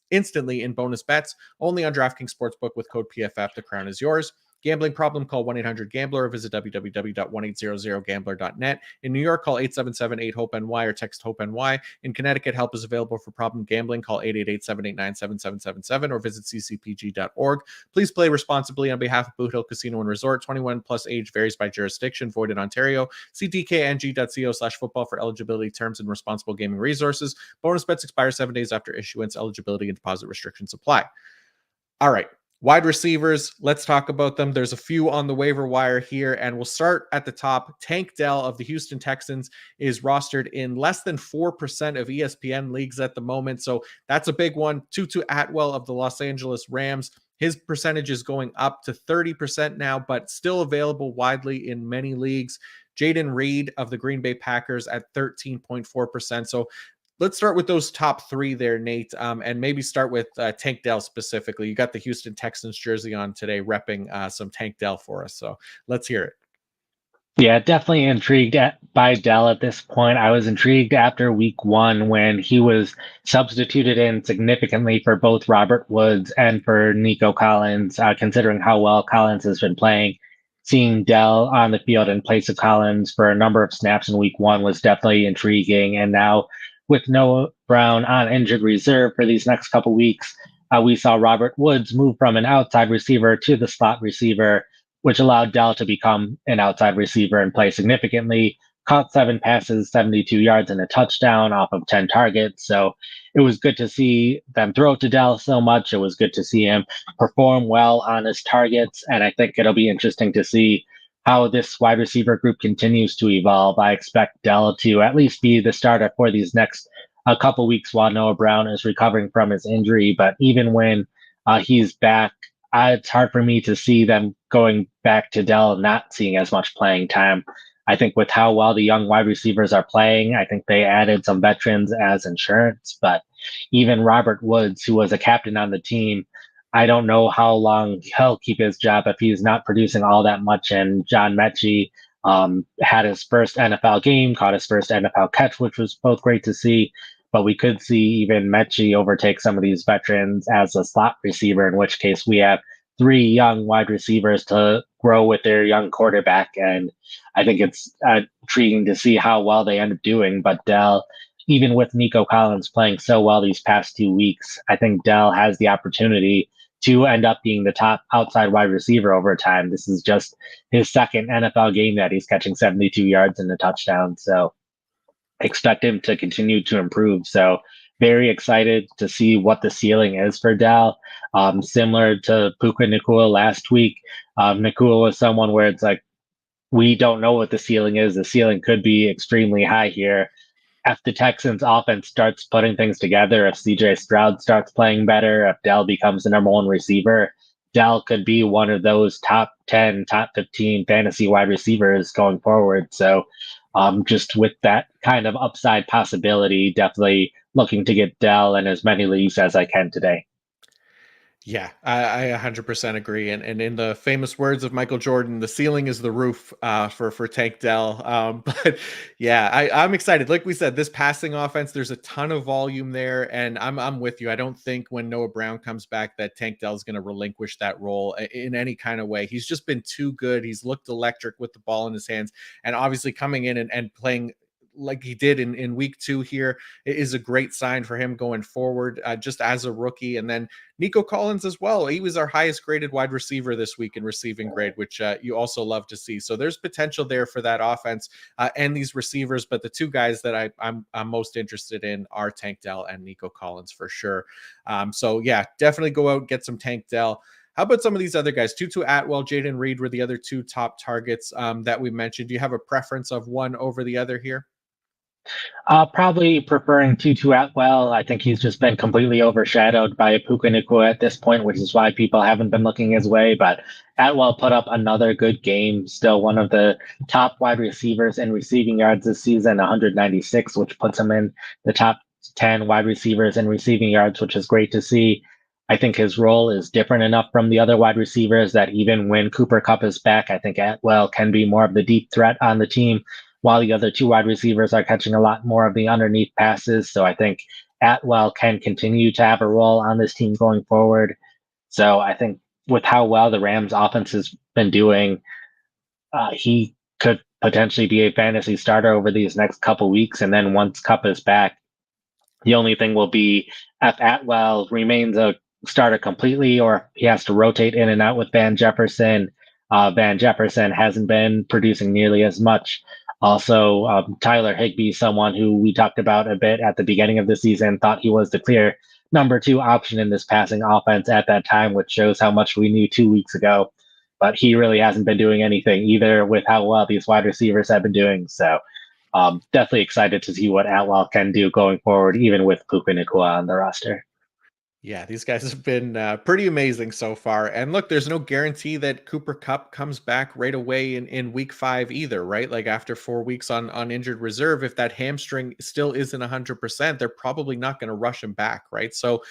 instantly in bonus bets. Only on DraftKings Sportsbook with code PFF. The crown is yours. Gambling problem? Call 1-800-GAMBLER or visit www.1800gambler.net. In New York, call 877-8-HOPE-NY or text HOPE-NY. In Connecticut, help is available for problem gambling. Call 888-789-7777 or visit ccpg.org. Please play responsibly on behalf of Boot Hill Casino and Resort. 21 plus age varies by jurisdiction. Void in Ontario. See dkng.co/football for eligibility terms and responsible gaming resources. Bonus bets expire 7 days after issuance. Eligibility and deposit restrictions apply. All right. Wide receivers, let's talk about them. There's a few on the waiver wire here, and we'll start at the top. Tank Dell of the Houston Texans is rostered in less than 4% of ESPN leagues at the moment, so that's a big one. Tutu Atwell of the Los Angeles Rams, his percentage is going up to 30% now, but still available widely in many leagues. Jaden Reed of the Green Bay Packers at 13.4%. So let's start with those top 3 there, Nate, and maybe start with Tank Dell specifically. You got the Houston Texans jersey on today, repping some Tank Dell for us. So let's hear it. Yeah, definitely intrigued by Dell at this point. I was intrigued after week 1 when he was substituted in significantly for both Robert Woods and for Nico Collins, considering how well Collins has been playing. Seeing Dell on the field in place of Collins for a number of snaps in week 1 was definitely intriguing. And now with Noah Brown on injured reserve for these next couple weeks, we saw Robert Woods move from an outside receiver to the slot receiver, which allowed Dell to become an outside receiver and play significantly. Caught 7 passes, 72 yards, and a touchdown off of 10 targets. So it was good to see them throw to Dell so much. It was good to see him perform well on his targets. And I think it'll be interesting to see how this wide receiver group continues to evolve. I expect Dell to at least be the starter for these next a couple weeks while Noah Brown is recovering from his injury. But even when he's back, it's hard for me to see them going back to Dell not seeing as much playing time. I think with how well the young wide receivers are playing, I think they added some veterans as insurance. But even Robert Woods, who was a captain on the team, I don't know how long he'll keep his job if he's not producing all that much. And John Mechie had his first NFL game, caught his first NFL catch, which was both great to see. But we could see even Mechie overtake some of these veterans as a slot receiver, in which case we have 3 young wide receivers to grow with their young quarterback. And I think it's intriguing to see how well they end up doing. But Dell, even with Nico Collins playing so well these past 2 weeks, I think Dell has the opportunity to end up being the top outside wide receiver over time. This is just his second NFL game that he's catching 72 yards and a touchdown. So expect him to continue to improve. So very excited to see what the ceiling is for Dell. Similar to Puka Nacua last week, Nacua was someone where it's like, we don't know what the ceiling is. The ceiling could be extremely high here. If the Texans offense starts putting things together, if CJ Stroud starts playing better, if Dell becomes the number 1 receiver, Dell could be one of those top 10, top 15 fantasy wide receivers going forward. So just with that kind of upside possibility, definitely looking to get Dell in as many leagues as I can today. Yeah, I 100% agree. And in the famous words of Michael Jordan, the ceiling is the roof for Tank Dell. But yeah, I'm excited. Like we said, this passing offense, there's a ton of volume there, and I'm with you. I don't think when Noah Brown comes back that Tank Dell is going to relinquish that role in any kind of way. He's just been too good. He's looked electric with the ball in his hands, and obviously coming in and playing like he did in week 2 here is a great sign for him going forward, just as a rookie. And then Nico Collins as well. He was our highest graded wide receiver this week in receiving grade, which you also love to see. So there's potential there for that offense and these receivers. But the two guys that I'm most interested in are Tank Dell and Nico Collins for sure. So yeah, definitely go out and get some Tank Dell. How about some of these other guys? Tutu Atwell, Jaden Reed were the other two top targets that we mentioned. Do you have a preference of one over the other here? Probably preferring Tutu Atwell. I think he's just been completely overshadowed by Puka Nacua at this point, which is why people haven't been looking his way. But Atwell put up another good game, still one of the top wide receivers in receiving yards this season, 196, which puts him in the top 10 wide receivers in receiving yards, which is great to see. I think his role is different enough from the other wide receivers that even when Cooper Kupp is back, I think Atwell can be more of the deep threat on the team while the other two wide receivers are catching a lot more of the underneath passes. So I think Atwell can continue to have a role on this team going forward. So I think with how well the Rams offense has been doing, he could potentially be a fantasy starter over these next couple weeks. And then once Kupp is back, the only thing will be if Atwell remains a starter completely or if he has to rotate in and out with Van Jefferson. Van Jefferson hasn't been producing nearly as much. Also, Tyler Higbee, someone who we talked about a bit at the beginning of the season, thought he was the clear number 2 option in this passing offense at that time, which shows how much we knew 2 weeks ago. But he really hasn't been doing anything either with how well these wide receivers have been doing. So definitely excited to see what Atwell can do going forward, even with Puka Nacua on the roster. Yeah, these guys have been pretty amazing so far. And look, there's no guarantee that Cooper Kupp comes back right away in week 5 either, right? Like after 4 weeks on injured reserve, if that hamstring still isn't 100%, they're probably not going to rush him back, right? So,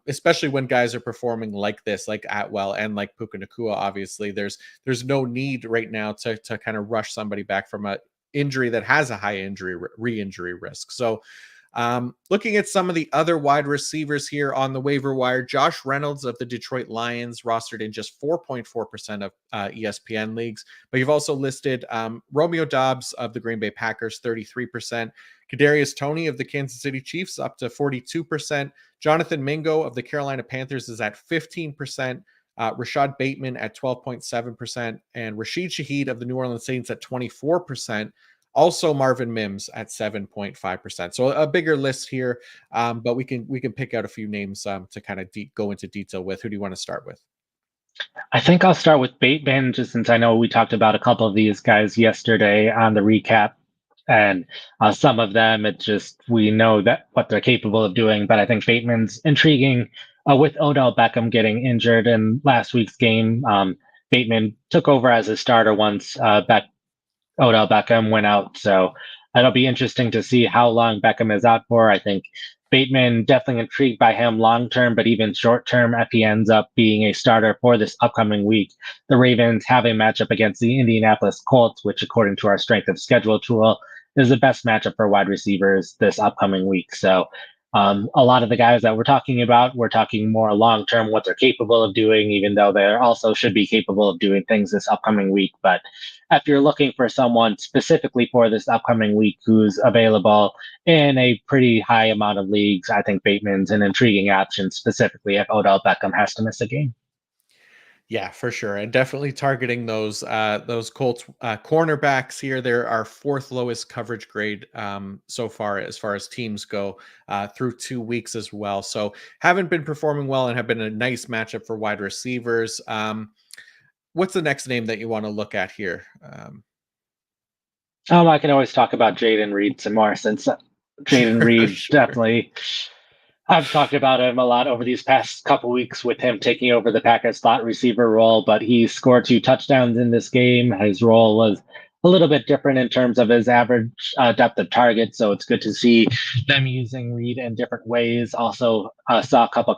especially when guys are performing like this, like Atwell and like Puka Nacua, obviously, there's no need right now to kind of rush somebody back from a injury that has a high injury re-injury risk. So looking at some of the other wide receivers here on the waiver wire, Josh Reynolds of the Detroit Lions rostered in just 4.4% of ESPN leagues, but you've also listed Romeo Doubs of the Green Bay Packers, 33%, Kadarius Toney of the Kansas City Chiefs up to 42%, Jonathan Mingo of the Carolina Panthers is at 15%, Rashad Bateman at 12.7%, and Rashid Shaheed of the New Orleans Saints at 24%. Also, Marvin Mims at 7.5%. So a bigger list here, but we can pick out a few names to kind of go into detail with. Who do you want to start with? I think I'll start with Bateman, just since I know we talked about a couple of these guys yesterday on the recap, and some of them, it's just we know that what they're capable of doing. But I think Bateman's intriguing. With Odell Beckham getting injured in last week's game, Bateman took over as a starter once Odell Beckham went out. So it'll be interesting to see how long Beckham is out for. I think Bateman definitely intrigued by him long term, but even short term, if he ends up being a starter for this upcoming week, the Ravens have a matchup against the Indianapolis Colts, which, according to our strength of schedule tool, is the best matchup for wide receivers this upcoming week. So a lot of the guys that we're talking about, we're talking more long term, what they're capable of doing, even though they also should be capable of doing things this upcoming week. But if you're looking for someone specifically for this upcoming week who's available in a pretty high amount of leagues, I think Bateman's an intriguing option, specifically if Odell Beckham has to miss a game. Yeah, for sure, and definitely targeting those Colts cornerbacks here. They're our 4th lowest coverage grade so far as teams go through 2 weeks as well. So haven't been performing well and have been a nice matchup for wide receivers. What's the next name that you want to look at here? I can always talk about Jaden Reed some more, since Jaden Sure, Reed sure. definitely. I've talked about him a lot over these past couple weeks with him taking over the Packers slot receiver role, but he scored 2 touchdowns in this game. His role was a little bit different in terms of his average depth of target, so it's good to see them using Reed in different ways. Also, saw a couple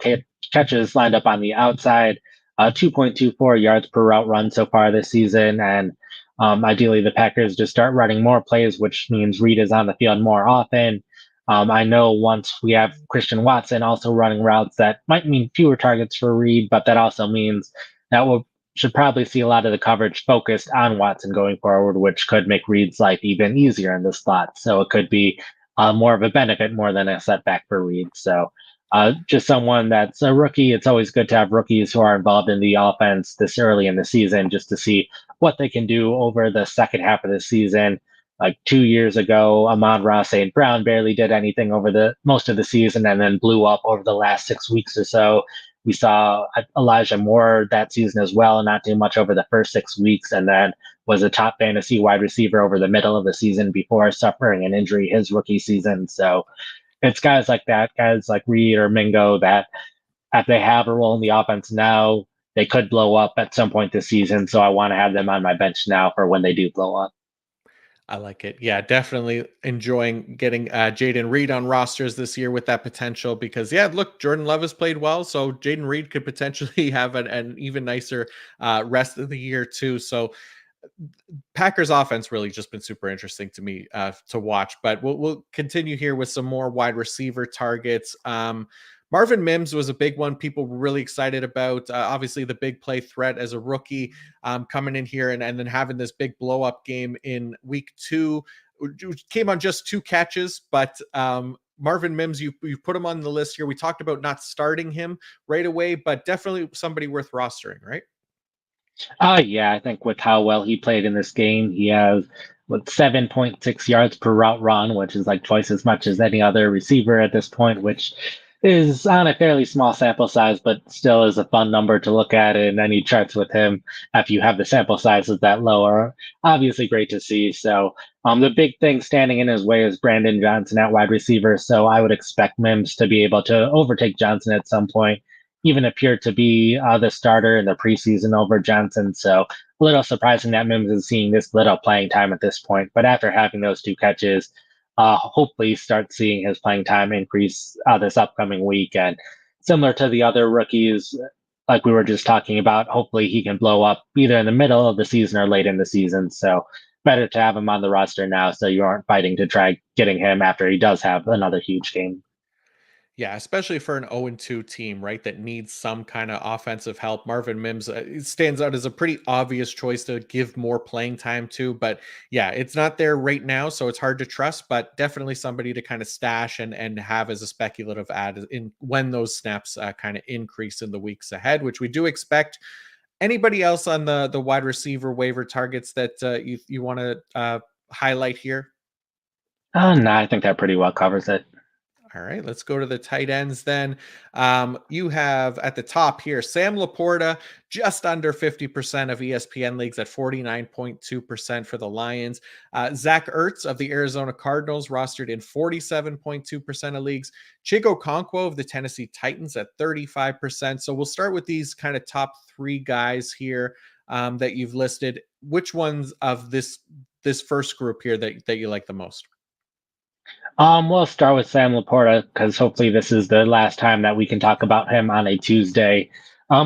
catches lined up on the outside, 2.24 yards per route run so far this season, and ideally the Packers just start running more plays, which means Reed is on the field more often. I know once we have Christian Watson also running routes, that might mean fewer targets for Reed, but that also means that will should probably see a lot of the coverage focused on Watson going forward, which could make Reed's life even easier in the slot. So it could be more of a benefit more than a setback for Reed. So just someone that's a rookie. It's always good to have rookies who are involved in the offense this early in the season just to see what they can do over the second half of the season. Like 2 years ago, Amon-Ra St. Brown barely did anything over the most of the season and then blew up over the last 6 weeks or so. We saw Elijah Moore that season as well, not do much over the first 6 weeks, and then was a top fantasy wide receiver over the middle of the season before suffering an injury his rookie season. So it's guys like that, guys like Reed or Mingo, that if they have a role in the offense now, they could blow up at some point this season. So I want to have them on my bench now for when they do blow up. I like it. Yeah, definitely enjoying getting Jaden Reed on rosters this year with that potential because, yeah, look, Jordan Love has played well. So Jaden Reed could potentially have an even nicer rest of the year, too. So Packers offense really just been super interesting to me to watch, but we'll continue here with some more wide receiver targets. Marvin Mims was a big one people were really excited about. Obviously, the big play threat as a rookie coming in here and then having this big blow up game in week 2. Came on just 2 catches, but Marvin Mims, you put him on the list here. We talked about not starting him right away, but definitely somebody worth rostering, right? Yeah, I think with how well he played in this game, he has 7.6 yards per route run, which is like twice as much as any other receiver at this point, which is on a fairly small sample size, but still is a fun number to look at. And any charts with him, if you have the sample sizes that low, are obviously great to see. So the big thing standing in his way is Brandon Johnson at wide receiver. So I would expect Mims to be able to overtake Johnson at some point, even appeared to be the starter in the preseason over Johnson. So a little surprising that Mims is seeing this little playing time at this point. But after having those 2 catches, hopefully start seeing his playing time increase this upcoming week. And similar to the other rookies, like we were just talking about, hopefully he can blow up either in the middle of the season or late in the season. So better to have him on the roster now so you aren't fighting to try getting him after he does have another huge game. Yeah, especially for an 0-2 team, right, that needs some kind of offensive help. Marvin Mims stands out as a pretty obvious choice to give more playing time to. But yeah, it's not there right now, so it's hard to trust, but definitely somebody to kind of stash and have as a speculative ad in when those snaps kind of increase in the weeks ahead, which we do expect. Anybody else on the wide receiver waiver targets that you want to highlight here? No, I think that pretty well covers it. All right, let's go to the tight ends then. You have at the top here Sam Laporta, just under 50% of ESPN leagues at 49.2% for the Lions. Zach Ertz of the Arizona Cardinals, rostered in 47.2% of leagues. Chigo Okonkwo of the Tennessee Titans at 35%. So we'll start with these kind of top 3 guys here that you've listed. Which ones of this first group here that you like the most? We'll start with Sam Laporta because hopefully this is the last time that we can talk about him on a Tuesday.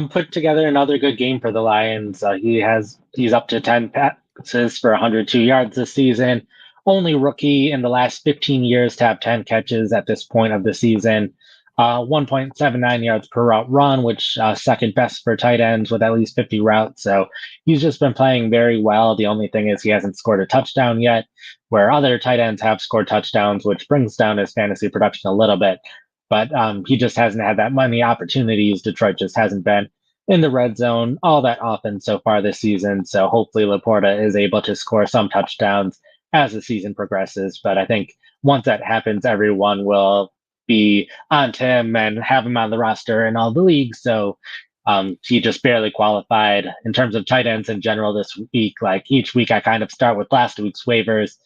Put together another good game for the Lions. He's up to 10 passes for 102 yards this season. Only rookie in the last 15 years to have 10 catches at this point of the season. 1.79 yards per route run, which second best for tight ends with at least 50 routes. So he's just been playing very well. The only thing is he hasn't scored a touchdown yet, where other tight ends have scored touchdowns, which brings down his fantasy production a little bit. But he just hasn't had that many opportunities. Detroit just hasn't been in the red zone all that often so far this season. So hopefully Laporta is able to score some touchdowns as the season progresses. But I think once that happens, everyone will be on to him and have him on the roster in all the leagues. So he just barely qualified in terms of tight ends in general this week. Like each week, I kind of start with last week's waivers,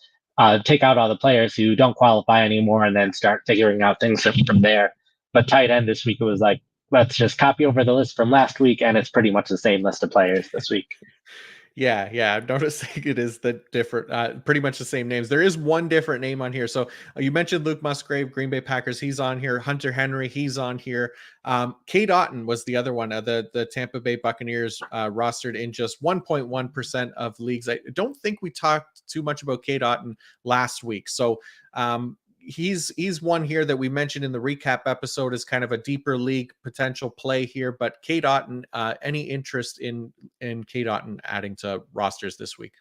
take out all the players who don't qualify anymore, and then start figuring out things from there. But tight end this week, it was like, let's just copy over the list from last week, and it's pretty much the same list of players this week. Yeah, I'm noticing it is the different, pretty much the same names. There is one different name on here. So you mentioned Luke Musgrave, Green Bay Packers. He's on here. Hunter Henry, he's on here. K. Otten was the other one. The Tampa Bay Buccaneers rostered in just 1.1% of leagues. I don't think we talked too much about K. Otten last week. So he's one here that we mentioned in the recap episode as kind of a deeper league potential play here. But Cade Otton, any interest in Cade Otton adding to rosters this week?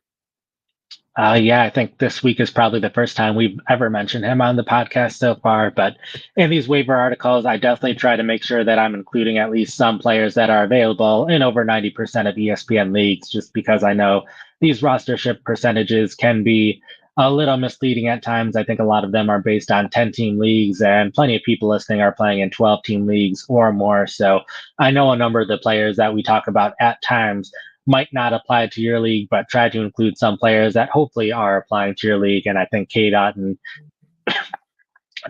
Yeah, I think this week is probably the first time we've ever mentioned him on the podcast so far. But in these waiver articles, I definitely try to make sure that I'm including at least some players that are available in over 90% of ESPN leagues, just because I know these rostership percentages can be a little misleading at times. I think a lot of them are based on 10-team leagues, and plenty of people listening are playing in 12-team leagues or more. So I know a number of the players that we talk about at times might not apply to your league, but try to include some players that hopefully are applying to your league. And I think K. Dotton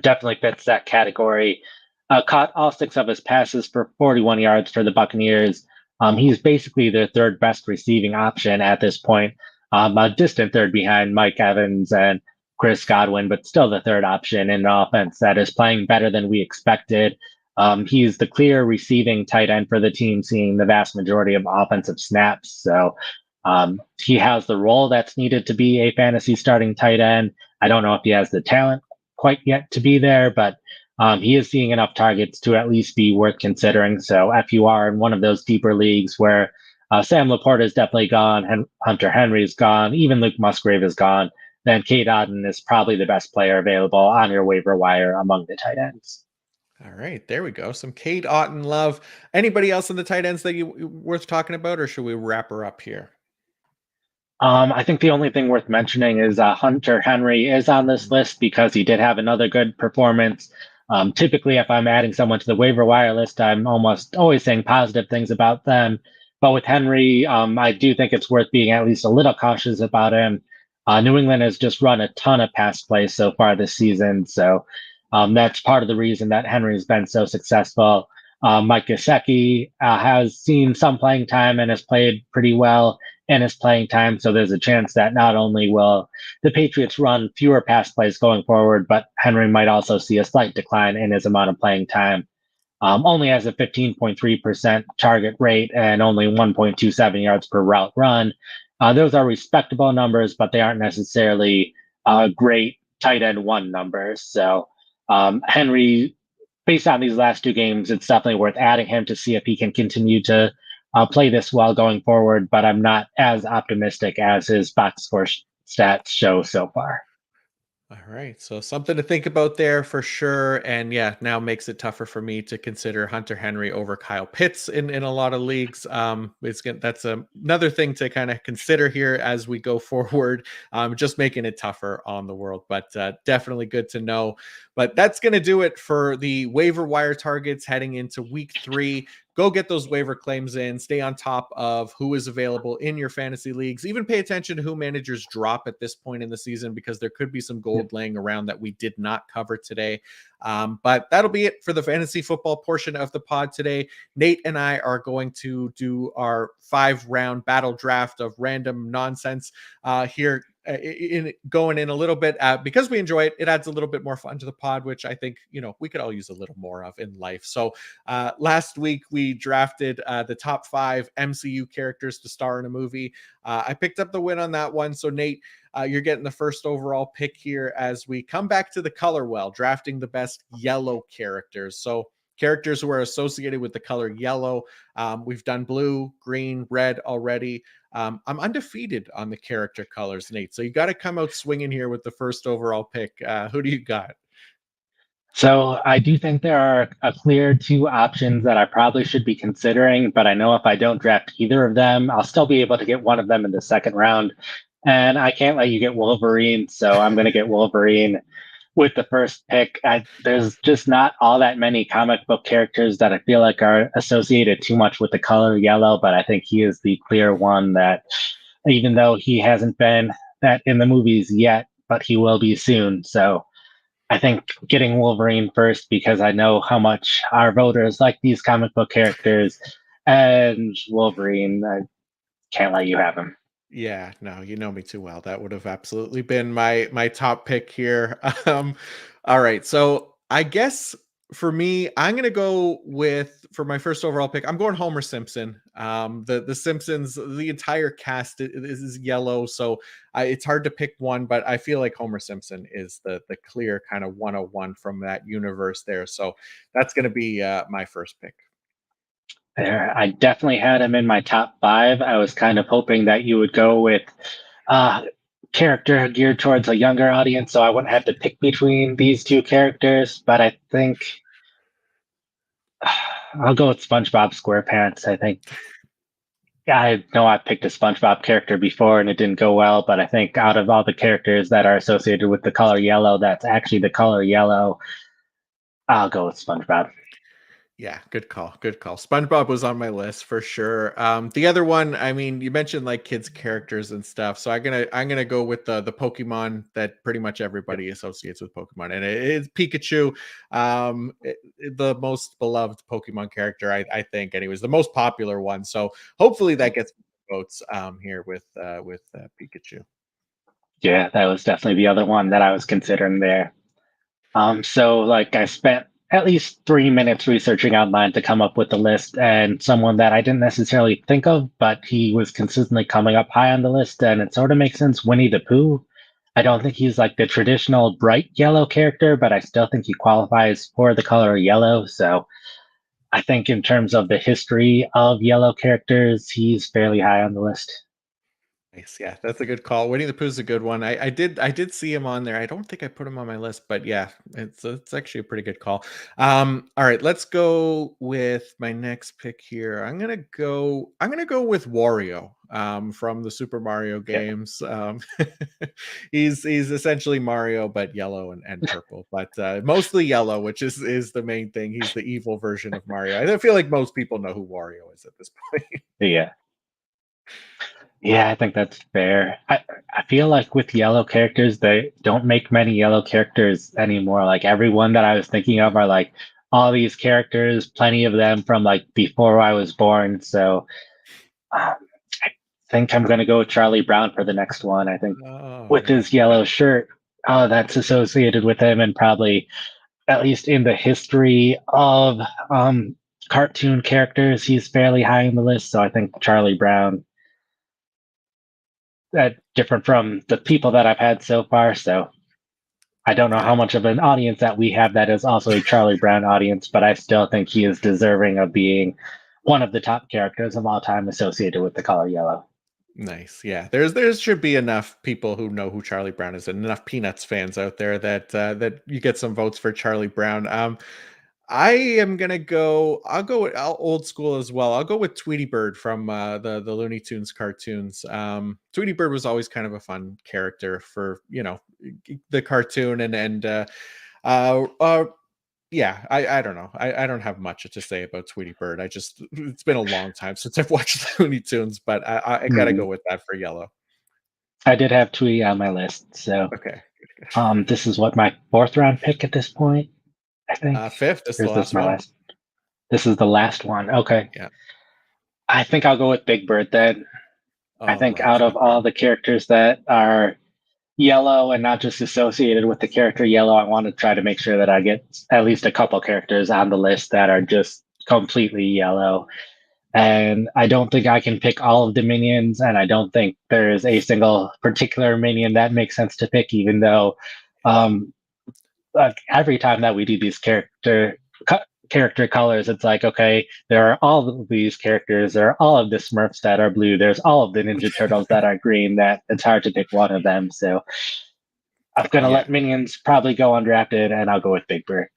definitely fits that category. Caught all 6 of his passes for 41 yards for the Buccaneers. He's basically their third best receiving option at this point, a distant third behind Mike Evans and Chris Godwin, but still the third option in an offense that is playing better than we expected. He's the clear receiving tight end for the team, seeing the vast majority of offensive snaps. So he has the role that's needed to be a fantasy starting tight end. I don't know if he has the talent quite yet to be there, but he is seeing enough targets to at least be worth considering. So if you are in one of those deeper leagues where Sam Laporta is definitely gone, Hunter Henry is gone, even Luke Musgrave is gone, then Cade Otton is probably the best player available on your waiver wire among the tight ends. All right, there we go. Some Cade Otton love. Anybody else in the tight ends that you worth talking about, or should we wrap her up here? I think the only thing worth mentioning is Hunter Henry is on this list because he did have another good performance. Typically, if I'm adding someone to the waiver wire list, I'm almost always saying positive things about them. But with Henry, I do think it's worth being at least a little cautious about him. New England has just run a ton of pass plays so far this season, so that's part of the reason that Henry's been so successful. Mike Gesicki has seen some playing time and has played pretty well in his playing time. So there's a chance that not only will the Patriots run fewer pass plays going forward, but Henry might also see a slight decline in his amount of playing time. Only has a 15.3% target rate and only 1.27 yards per route run. Those are respectable numbers, but they aren't necessarily great tight end one numbers. So Henry, based on these last 2 games, it's definitely worth adding him to see if he can continue to play this well going forward. But I'm not as optimistic as his box score stats show so far. All right, so something to think about there for sure, and yeah, now makes it tougher for me to consider Hunter Henry over Kyle Pitts in a lot of leagues. That's another thing to kind of consider here as we go forward. Just making it tougher on the world, but definitely good to know. But that's going to do it for the waiver wire targets heading into week 3. Go get those waiver claims in, stay on top of who is available in your fantasy leagues, even pay attention to who managers drop at this point in the season, because there could be some gold laying around that we did not cover today. But that'll be it for the fantasy football portion of the pod today. Nate and I are going to do our 5-round battle draft of random nonsense here going in a little bit because we enjoy it. It adds a little bit more fun to the pod, which I think we could all use a little more of in life. So last week we drafted the top 5 MCU characters to star in a movie. I picked up the win on that one. So Nate, you're getting the first overall pick here as we come back to the color well, drafting the best yellow characters. So characters who are associated with the color yellow. We've done blue, green, red already. I'm undefeated on the character colors, Nate. So you got to come out swinging here with the first overall pick. Who do you got? So I do think there are a clear 2 options that I probably should be considering, but I know if I don't draft either of them, I'll still be able to get one of them in the second round. And I can't let you get Wolverine, so I'm going to get Wolverine with the first pick. There's just not all that many comic book characters that I feel like are associated too much with the color yellow, but I think he is the clear one that, even though he hasn't been that in the movies yet, but he will be soon. So I think getting Wolverine first because I know how much our voters like these comic book characters, and Wolverine, I can't let you have him. Yeah, no, you know me too well. That would have absolutely been my top pick here. All right, so I guess For me, I'm gonna go with for my first overall pick. I'm going Homer Simpson. The Simpsons, the entire cast is yellow, so it's hard to pick one. But I feel like Homer Simpson is the clear kind of 101 from that universe there. So that's gonna be my first pick. There, I definitely had him in my top five. I was kind of hoping that you would go with uh, character geared towards a younger audience, so I wouldn't have to pick between these two characters. But I think I'll go with SpongeBob SquarePants. I think I know I picked a SpongeBob character before and it didn't go well, but I think out of all the characters that are associated with the color yellow, that's actually the color yellow. I'll go with SpongeBob. Yeah, good call. Good call. SpongeBob was on my list for sure. The other one, I mean, you mentioned like kids characters and stuff, so I'm gonna go with the Pokemon that pretty much everybody associates with Pokemon, and it is Pikachu, the most beloved Pokemon character, I think, and he was the most popular one. So hopefully that gets votes here with Pikachu. Yeah, that was definitely the other one that I was considering there. So like I spent at least 3 minutes researching online to come up with the list, and someone that I didn't necessarily think of, but he was consistently coming up high on the list, and it sort of makes sense. Winnie the Pooh. I don't think he's like the traditional bright yellow character, but I still think he qualifies for the color yellow. So I think in terms of the history of yellow characters, he's fairly high on the list. Nice. Yeah, that's a good call. Winnie the Pooh's a good one. I did see him on there. I don't think I put him on my list, but yeah, it's actually a pretty good call. All right, let's go with my next pick here. I'm gonna go with Wario from the Super Mario Yeah, games. He's essentially Mario, but yellow and purple, but mostly yellow, which is the main thing. He's the evil version of Mario. I feel like most people know who Wario is at this point. yeah. Yeah, I think that's fair. I feel like with yellow characters, they don't make many yellow characters anymore. Like everyone that I was thinking of are like all these characters, plenty of them from like before I was born. So um, I think I'm gonna go with Charlie Brown for the next one. I think Oh, with nice. his yellow shirt, that's associated with him, and probably at least in the history of um, cartoon characters, he's fairly high on the list. So I think Charlie Brown that different from the people that I've had so far. So I don't know Yeah. how much of an audience that we have that is also a Charlie Brown audience, but I still think he is deserving of being one of the top characters of all time associated with the color yellow. Nice. Yeah. There should be enough people who know who Charlie Brown is and enough Peanuts fans out there that you get some votes for Charlie Brown. I am gonna go. I'll go with old school as well. I'll go with Tweety Bird from the Looney Tunes cartoons. Tweety Bird was always kind of a fun character for the cartoon uh, uh, yeah, I don't know. I don't have much to say about Tweety Bird. It's been a long time since I've watched Looney Tunes, but I gotta Mhm. go with that for yellow. I did have Tweety on my list, so Okay, good, good. this is what my fourth round pick at this point. I think, Fifth. This is or the is this last my one. last? This is the last one. Okay, Yeah. I think I'll go with Big Bird then. I Oh, think love out of Big Bird. all the characters that are yellow and not just associated with the character yellow, I want to try to make sure that I get at least a couple characters on the list that are just completely yellow. And I don't think I can pick all of the minions, and I don't think there's a single particular minion that makes sense to pick, even though um, like every time that we do these character colors, it's like, okay, there are all of these characters, there are all of the Smurfs that are blue, there's all of the Ninja Turtles that are green. That it's hard to pick one of them. So I'm gonna Yeah. let Minions probably go undrafted, and I'll go with Big Bird.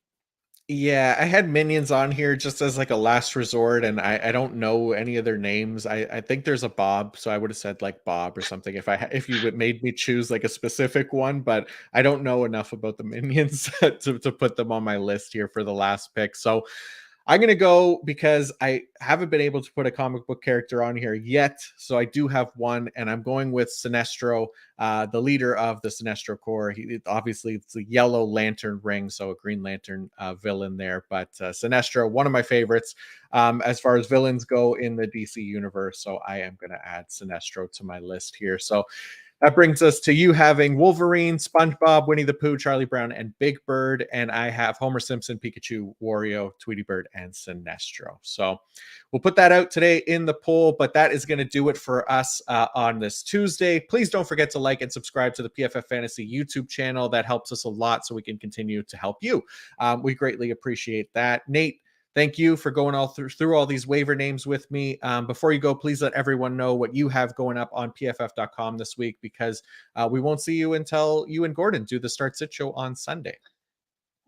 Yeah, I had Minions on here just as like a last resort, and I don't know any of their names. I think there's a Bob, so I would have said like Bob or something if you would made me choose like a specific one, but I don't know enough about the Minions to put them on my list here for the last pick. So I'm gonna go because I haven't been able to put a comic book character on here yet. So I do have one, and I'm going with Sinestro, the leader of the Sinestro Corps. Obviously it's a yellow lantern ring, so a Green Lantern villain there. But Sinestro, one of my favorites as far as villains go in the DC universe. So I am gonna add Sinestro to my list here. So That brings us to you having Wolverine, SpongeBob, Winnie the Pooh, Charlie Brown, and Big Bird. And I have Homer Simpson, Pikachu, Wario, Tweety Bird, and Sinestro. So we'll put that out today in the poll, but that is going to do it for us on this Tuesday. Please don't forget to like and subscribe to the PFF Fantasy YouTube channel. That helps us a lot so we can continue to help you. We greatly appreciate that. Nate, thank you for going all through all these waiver names with me. Before you go, please let everyone know what you have going up on pff.com this week, because we won't see you until you and Gordon do the Start Sit Show on Sunday.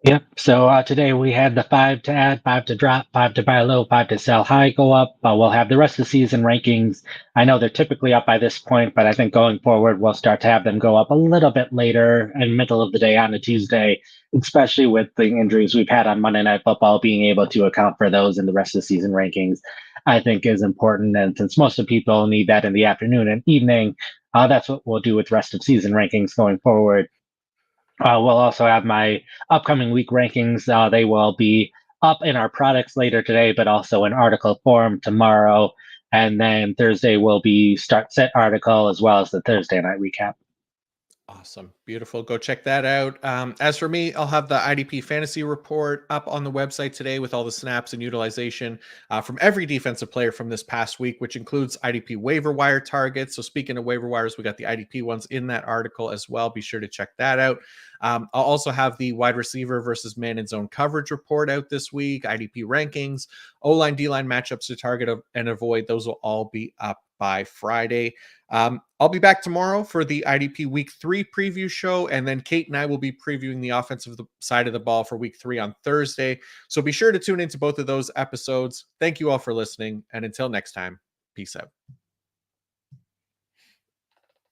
Yep. So today we had the 5 to add, 5 to drop, 5 to buy low, 5 to sell high go up. We'll have the rest of the season rankings. I know they're typically up by this point, but I think going forward, we'll start to have them go up a little bit later in middle of the day on a Tuesday, especially with the injuries we've had on Monday Night Football. Being able to account for those in the rest of the season rankings, I think is important. And since most of the people need that in the afternoon and evening, that's what we'll do with rest of season rankings going forward. We'll also have my upcoming week rankings. They will be up in our products later today, but also in article form tomorrow. And then Thursday will be start set article as well as the Thursday night recap. Awesome. Beautiful. Go check that out. As for me, I'll have the IDP fantasy report up on the website today with all the snaps and utilization from every defensive player from this past week, which includes IDP waiver wire targets. So speaking of waiver wires, we got the IDP ones in that article as well. Be sure to check that out. I'll also have the wide receiver versus man and zone coverage report out this week, IDP rankings, O-line, D-line matchups to target and avoid. Those will all be up by Friday. I'll be back tomorrow for the IDP Week 3 preview show, and then Kate and I will be previewing the offensive side of the ball for Week 3 on Thursday. So be sure to tune into both of those episodes. Thank you all for listening, and until next time, peace out.